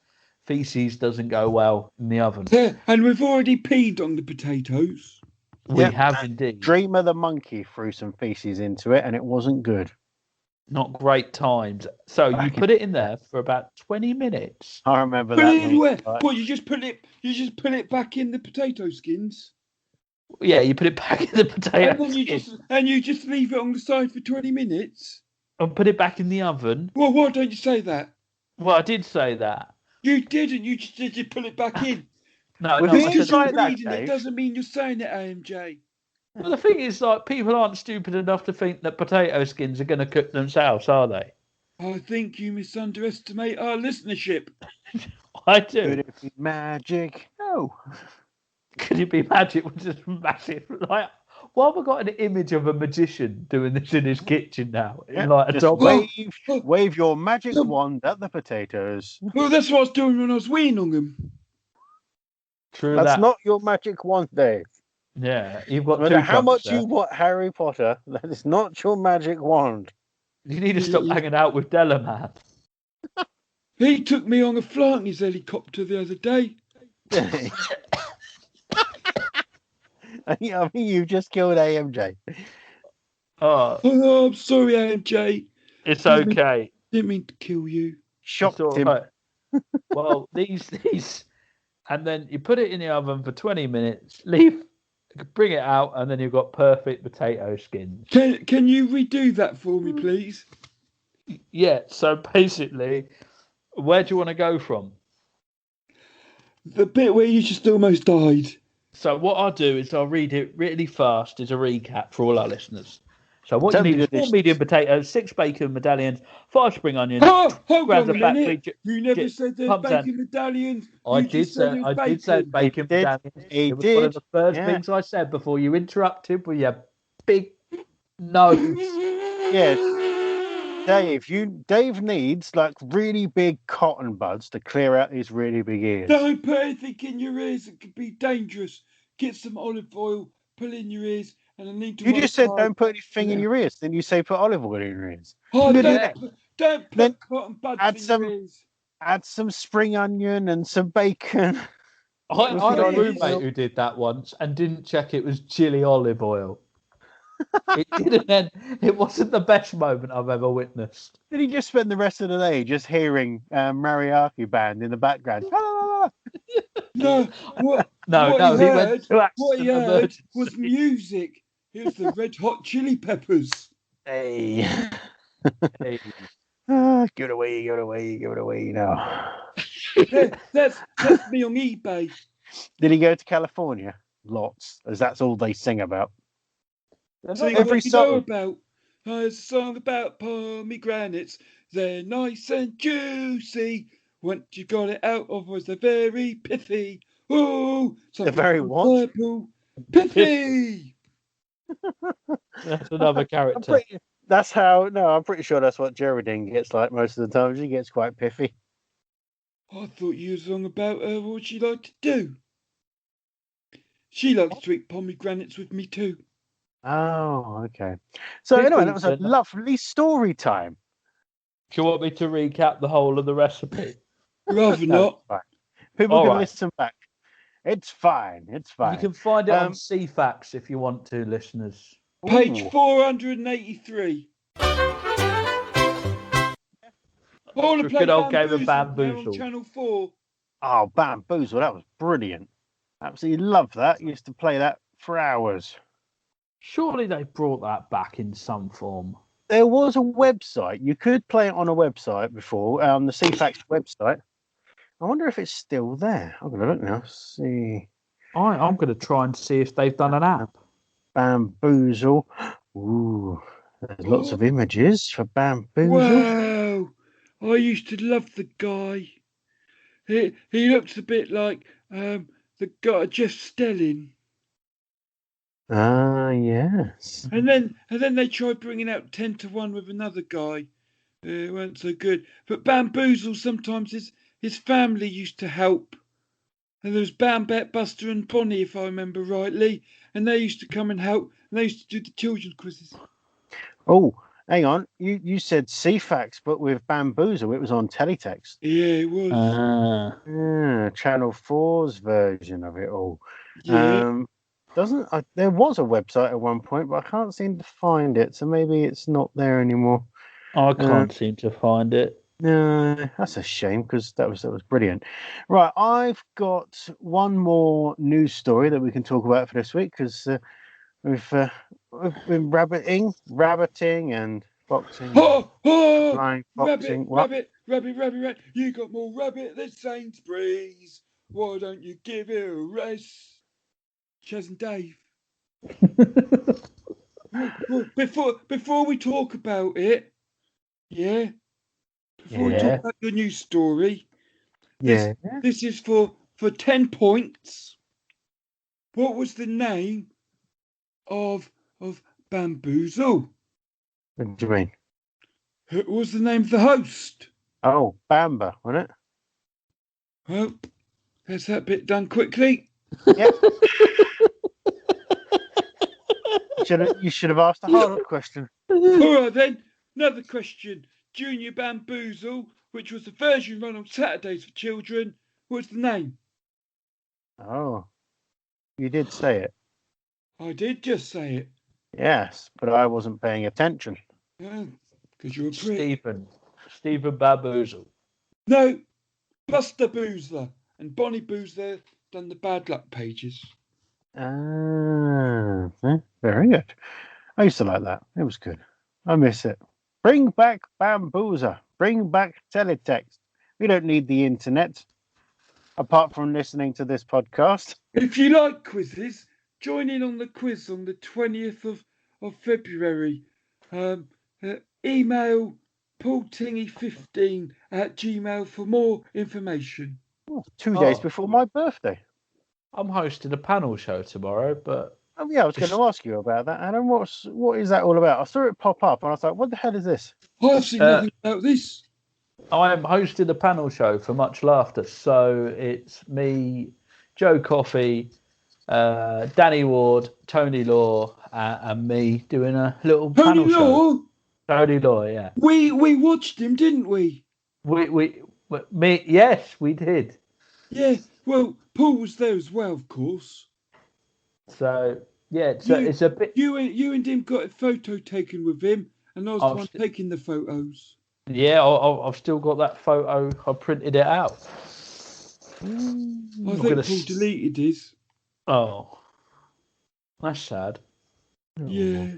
feces doesn't go well in the oven. Yeah, and we've already peed on the potatoes. We have indeed. Dreamer the monkey threw some feces into it, and it wasn't good. Not great times. So you put it in there for about 20 minutes. I remember put that. It in where? What, you just put it back in the potato skins? Yeah, you put it back in the potato skins. And you just leave it on the side for 20 minutes? And put it back in the oven. Well, why don't you say that? Well, I did say that. You didn't. You just did. You put it back in. No, because you're reading it doesn't mean you're saying it, AMJ. Well, the thing is, like, people aren't stupid enough to think that potato skins are going to cook themselves, are they? I think you misunderestimate our listenership. I do. Could it be magic? No. Could it be magic with just massive? Like, Why have I got an image of a magician doing this in his kitchen now? In Yeah, like a just dog. wave your magic wand at the potatoes. Well, that's what I was doing when I was weaning on them. True That's that. not your magic wand, Dave. Yeah, you've got No two matter how much there. you want Harry Potter, that is not your magic wand. You need to stop hanging out with Delaman. He took me on a flight in his helicopter the other day. I mean, you've just killed AMJ. Oh, I'm sorry, AMJ. it's okay. Didn't mean to kill you. Shocked It's all him. right. Well, these, and then you put it in the oven for 20 minutes. Bring it out, and then you've got perfect potato skins. Can you redo that for me, please? Yeah. So basically, where do you want to go from? The bit where you just almost died. So what I'll do is I'll read it really fast as a recap for all our listeners. So what you need is 4 medium potatoes, 6 bacon medallions, 5 spring onions. Oh, hold on a minute. You never said there's bacon medallions. I did say bacon medallions. It was one of the first things I said before you interrupted with your big nose. Yes. Dave needs like really big cotton buds to clear out his really big ears. Don't put anything in your ears. It could be dangerous. Get some olive oil, put in your ears, and I need to. You just said don't put anything in your ears. Then you say put olive oil in your ears. Oh, don't put cotton buds in your ears. Add some spring onion and some bacon. I had a roommate who did that once and didn't check it was chili olive oil. It didn't end. It wasn't the best moment I've ever witnessed. Did he just spend the rest of the day just hearing mariachi band in the background? No, what he went to what he heard was music. It was the Red Hot Chili Peppers. Hey. Hey. Give it away now. That's me on eBay. Did he go to California? Lots, as that's all they sing about. Sing every song about. There's a song about pomegranates. They're nice and juicy. Once you got it out, otherwise they're very pithy. Oh, they're very what? Purple. Pithy. That's another character. I'm pretty sure that's what Geraldine gets like most of the time. She gets quite pithy. I thought you was on about what she liked to do. She likes to eat pomegranates with me too. Oh, okay. So anyway, that was a lovely story time. Do you want me to recap the whole of the recipe? Rather not. People can listen back. It's fine. It's fine. You can find it on CFAX if you want to, listeners. Page 483. Good old game of Bamboozle. On Channel 4. Oh, Bamboozle. That was brilliant. Absolutely love that. Used to play that for hours. Surely they brought that back in some form. There was a website. You could play it on a website before, on the CFAX website. I wonder if it's still there. I'm going to look now. See. I'm going to try and see if they've done an app. Bamboozle. Ooh, there's lots of images for Bamboozle. Wow. I used to love the guy. He looks a bit like the guy Jeff Stelling. Yes. And then they tried bringing out 10 to 1 with another guy. It weren't so good. But Bamboozle, sometimes his family used to help. And there was Bam, Bet, Buster and Bonnie, if I remember rightly. And they used to come and help. And they used to do the children's quizzes. Oh, hang on. You said CFAX, but with Bamboozle, it was on teletext. Yeah, it was. Channel 4's version of it all. Yeah. There was a website at one point, but I can't seem to find it. So maybe it's not there anymore. I can't seem to find it. No, that's a shame because that was brilliant. Right, I've got one more news story that we can talk about for this week because we've been rabbiting and foxing. Flying, foxing. Rabbit. You got more rabbit than Sainsbury's. Why don't you give it a rest? Chaz and Dave. Before we talk about it, Before we talk about your news story, this is for 10 points. What was the name of Bamboozle. What do you mean? Who was the name of the host? Oh, Bamba, wasn't it? Well, there's that bit done quickly. Yep. You should have asked a harder question. All right then, another question. Junior Bamboozle, which was the version run on Saturdays for children, what's the name? Oh, you did say it. I did just say it. Yes, but I wasn't paying attention. Because you're a prick. Stephen Bamboozle. No, Buster Boozler and Bonnie Boozler done the bad luck pages. Very good. I used to like that. It was good. I miss it. Bring back Bamboozle. Bring back teletext. We don't need the internet, apart from listening to this podcast. If you like quizzes, join in on the quiz on the 20th of February. Email paultingy15@gmail for more information. 2 days before my birthday. I'm hosting a panel show tomorrow, but... Oh, yeah, I was going to ask you about that, Adam. What is that all about? I saw it pop up, and I was like, what the hell is this? I've seen nothing about this. I'm hosting a panel show for Much Laughter, so it's me, Joe Coffey, Danny Ward, Tony Law, and me doing a little panel show. Tony Law, yeah. We watched him, didn't we? Yes, we did. Yeah, well, Paul was there as well, of course. So yeah, it's a bit. You and him got a photo taken with him, and I was the one taking the photos. Yeah, I've still got that photo. I printed it out. I think Paul deleted his. Oh, that's sad. Yeah.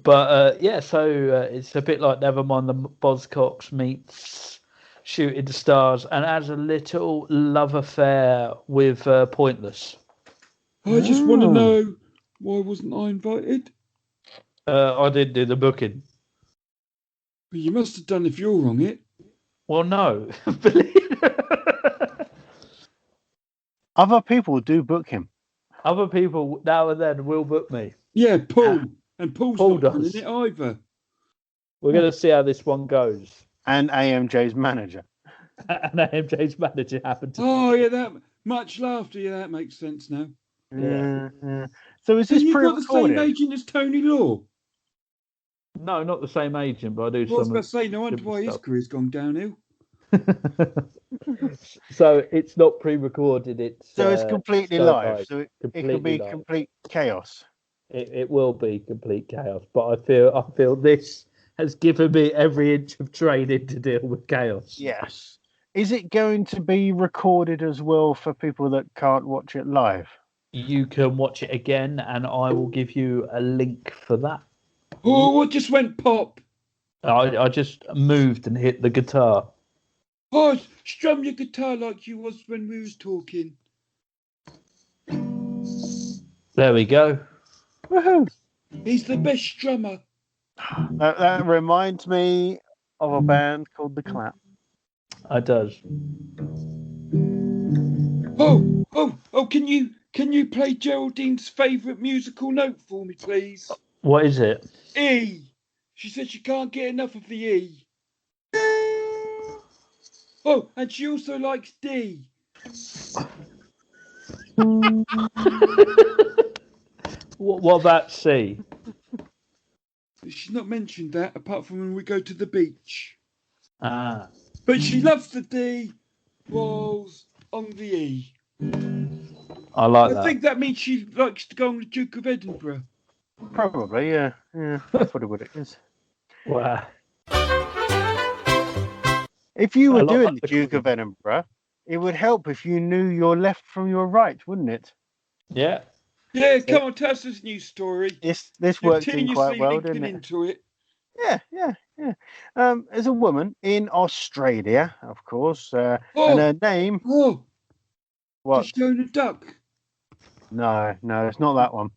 But so it's a bit like Nevermind the Buzzcocks meets Shooting Stars, and has a little love affair with Pointless. I just want to know, why wasn't I invited? I didn't do the booking. Well, you must have done if you're on it. Well, no. Other people do book him. Other people now and then will book me. Yeah, Paul. And Paul not does it either. We're going to see how this one goes. And AMJ's manager. And AMJ's manager happened to. Oh, yeah, that Much Laughter. Yeah, that makes sense now. Yeah. So is this pre-recorded? You've got the same agent as Tony Law? No, not the same agent, but I do some. I was going to say, no wonder why his career's gone downhill. So it's not pre-recorded. It's completely live. So it can be live. Complete chaos. It will be complete chaos. But I feel this has given me every inch of training to deal with chaos. Yes. Is it going to be recorded as well for people that can't watch it live? You can watch it again, and I will give you a link for that. Oh, what just went pop? I just moved and hit the guitar. Oh, strum your guitar like you was when we was talking. There we go. Woohoo! He's the best strummer. That reminds me of a band called The Clap. It does. Oh! Can you play Geraldine's favourite musical note for me, please? What is it? E. She said she can't get enough of the E. Oh, and she also likes D. What about C? She's not mentioned that, apart from when we go to the beach. Ah. But she loves the D, whilst on the E. I like that. I think that means she likes to go on the Duke of Edinburgh. Probably, yeah. That's probably what it is. Wow. If you were doing the Duke of Edinburgh, it would help if you knew your left from your right, wouldn't it? Yeah. Yeah, come on, tell us this news story. This worked in quite well, didn't it? Into it. Yeah. There's a woman in Australia, of course, and her name. Oh, what? Fiona Duck. No, it's not that one.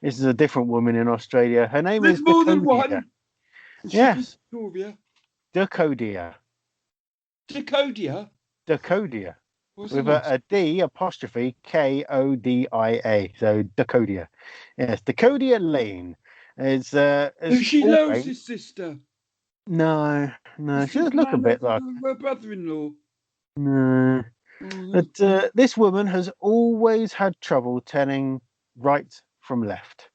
This is a different woman in Australia. Her name There's is more Dakodia. than one. Yes. Victoria. Dakodia. Dakodia. Dakodia. with a D apostrophe Kodia. So Dakodia. Yes, Dakodia Lane. Is she always... Lois' sister? No. She does look a bit like her brother-in-law. No. But this woman has always had trouble telling right from left.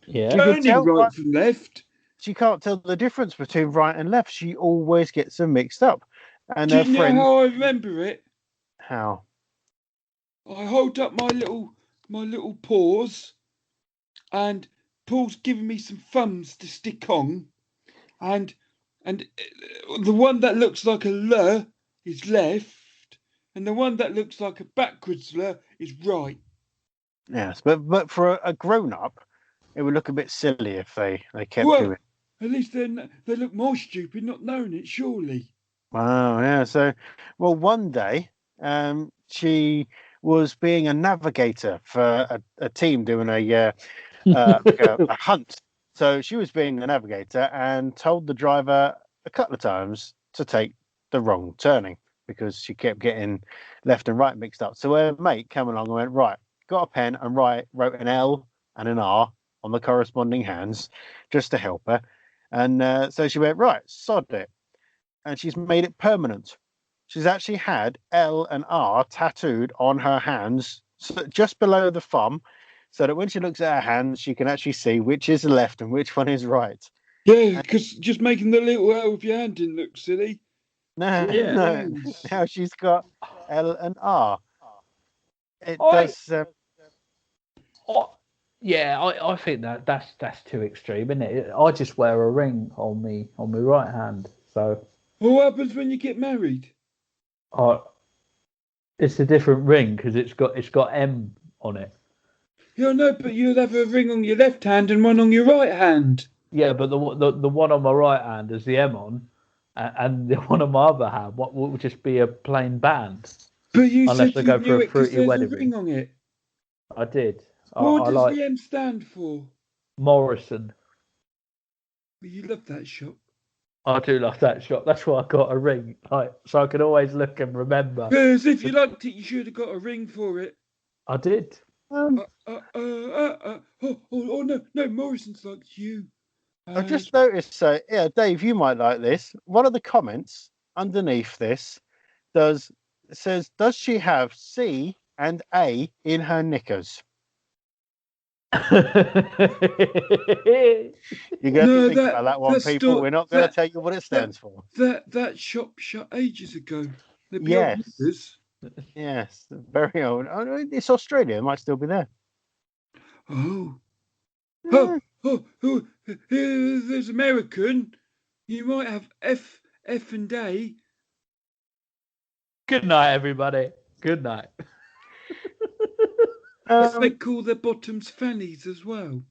Yeah. Turning right from left. She can't tell the difference between right and left. She always gets them mixed up. And Do her you friend... know how I remember it? How? I hold up my little paws, and Paul's giving me some thumbs to stick on, and the one that looks like a L is left, and the one that looks like a backwards L is right. Yes, but for a grown-up, it would look a bit silly if they kept doing it. At least they look more stupid not knowing it, surely. Wow, yeah. So, well, one day, she was being a navigator for a team doing a hunt. So she was being the navigator and told the driver a couple of times to take the wrong turning because she kept getting left and right mixed up. So her mate came along and went, right, got a pen and wrote an L and an R on the corresponding hands just to help her. And so she went, right, sod it. And she's made it permanent. She's actually had L and R tattooed on her hands, just below the thumb, so that when she looks at her hands, she can actually see which is left and which one is right. Yeah, because just making the little L with your hand didn't look silly. No. Now she's got L and R. It does. I think that's too extreme, isn't it? I just wear a ring on my right hand. So what happens when you get married? It's a different ring because it's got M on it. Yeah, no, but you'll have a ring on your left hand and one on your right hand. Yeah, but the one on my right hand is the M on, and the one on my other hand would just be a plain band. But you unless said I you go knew for a it because fruity there's wedding a ring on it. I did. What I does like the M stand for? Morrison. Well, you love that shop. I do love that shop. That's why I got a ring, so I can always look and remember. Because if you liked it, you should have got a ring for it. I did. Oh no, Morrison's like you. I've just noticed. So yeah, Dave, you might like this. One of the comments underneath this says, "Does she have C and A in her knickers?" You're going to think about that one, people. We're not going to tell you what it stands for. That shop shut ages ago. Yes, very old. Oh, it's Australia. It might still be there. There's American. You might have F and A. Good night, everybody. Good night. They call their bottoms fannies as well.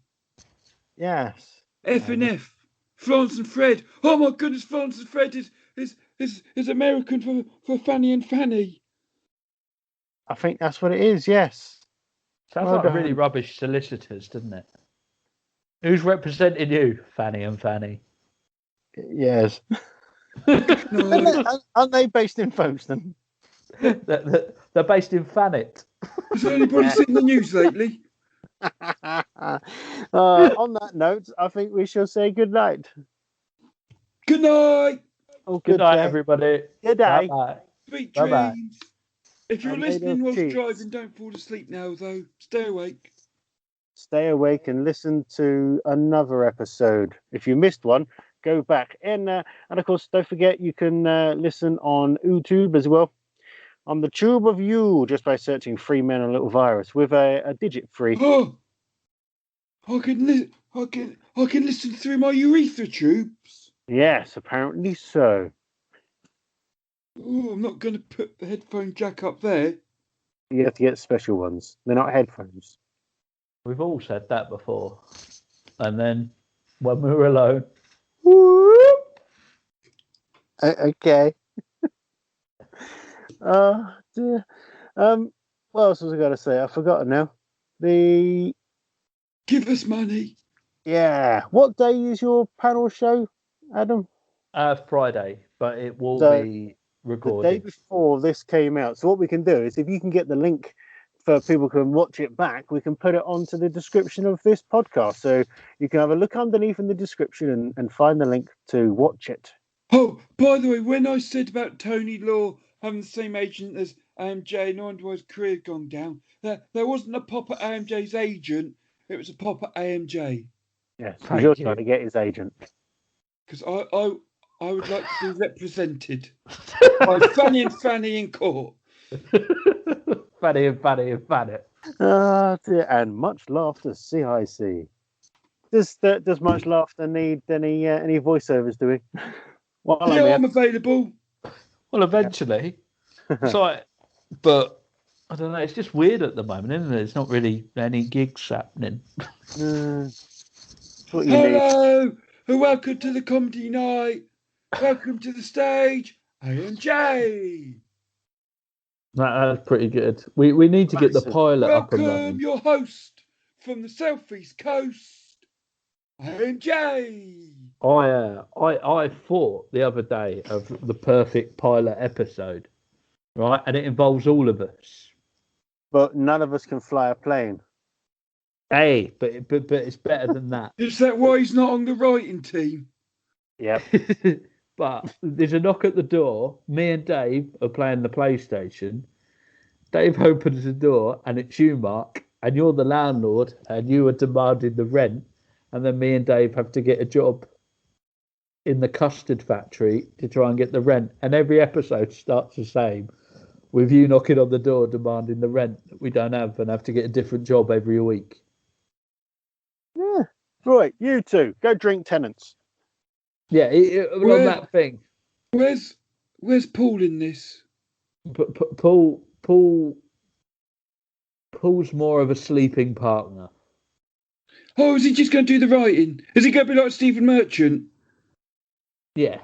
Yes. F and F. France and Fred. Oh my goodness, France and Fred is American for Fanny and Fanny. I think that's what it is, yes. Sounds like really rubbish solicitors, doesn't it? Who's representing you, Fanny and Fanny? Yes. Aren't they based in Folkestone? They're based in Thanet. Has anybody seen the news lately? On that note, I think we shall say good night. Good night. Oh, good night, everybody. Good day. Bye-bye. Sweet Bye-bye. dreams. If you're listening whilst driving, don't fall asleep now, though. Stay awake. Stay awake and listen to another episode. If you missed one, go back. And of course, don't forget you can listen on YouTube as well. On the tube of you, just by searching Free Men and a Little Virus with a digit free. Oh, I can listen through my urethra tubes. Yes, apparently so. Oh, I'm not going to put the headphone jack up there. You have to get special ones. They're not headphones. We've all said that before. And then when we were alone. Okay. Oh dear. What else was I going to say? I've forgotten now. Give us money. Yeah. What day is your panel show, Adam? Friday, but it will be recording. The day before this came out. So what we can do is, if you can get the link for people can watch it back, we can put it onto the description of this podcast. So you can have a look underneath in the description and find the link to watch it. Oh, by the way, when I said about Tony Law having the same agent as AMJ, no wonder why his career had gone down. There wasn't a pop at AMJ's agent, it was a pop at AMJ. Yes, you're trying to get his agent. Because I would like to be represented by Fanny and Fanny in court. Fanny and Fanny and Fanny. Dear, and much laughter, CIC. Does much laughter need any voiceovers, do we? I'm available. Well, eventually. It's like, but I don't know. It's just weird at the moment, isn't it? There's not really any gigs happening. What you Hello, and welcome to the comedy night. Welcome to the stage, AMJ. That's pretty good. We need to get the pilot up and running. Welcome, your host from the southeast coast, AMJ. I thought the other day of the perfect pilot episode, right? And it involves all of us. But none of us can fly a plane. Hey, but it's better than that. Is that why he's not on the writing team? Yep. But there's a knock at the door. Me and Dave are playing the PlayStation. Dave opens the door, and it's you, Mark, and you're the landlord, and you are demanding the rent. And then me and Dave have to get a job in the custard factory to try and get the rent. And every episode starts the same, with you knocking on the door demanding the rent that we don't have and have to get a different job every week. Yeah. Right, you two, go drink tenants. Yeah, on that thing. Where's Paul in this? But Paul's more of a sleeping partner. Oh, is he just going to do the writing? Is he going to be like Stephen Merchant? Yeah.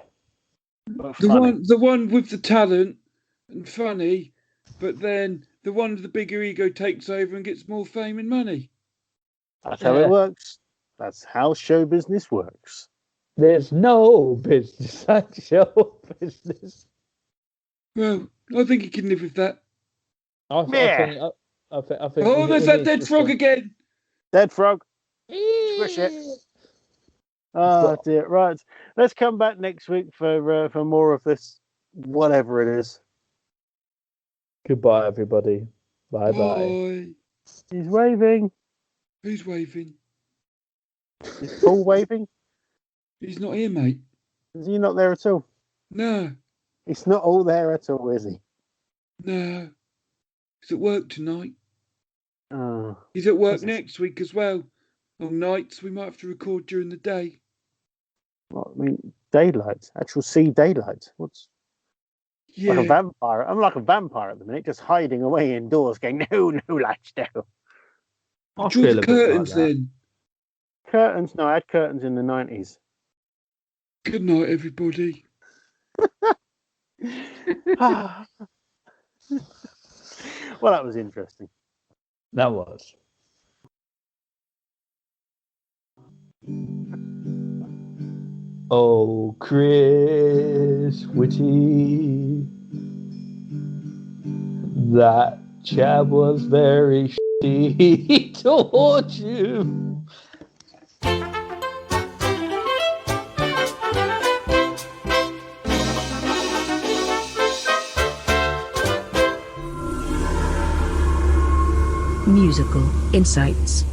The one with the talent and funny, but then the one with the bigger ego takes over and gets more fame and money. That's how it works. That's how show business works. There's no business like show business. Well, I think he can live with that. I think oh, there's that dead frog again. Dead frog. Squish it. Oh dear. Right. Let's come back next week for more of this, whatever it is. Goodbye, everybody. Bye. He's waving. Who's waving? Is Paul waving? He's not here, mate. Is he not there at all? No. He's not all there at all, is he? No. He's at work tonight. Oh. He's at work next week as well. On nights, we might have to record during the day. Well, I mean, daylight. Actual sea daylight. What's... Yeah. Like a vampire. I'm like a vampire at the minute, just hiding away indoors, going, no lights down. I Draw feel the a bit curtains like that. then. Curtains? No, I had curtains in the 90s. Good night, everybody. Well, that was interesting. That was. Oh, Chris Whitty, that chap was very shitty towards you. Musical Insights.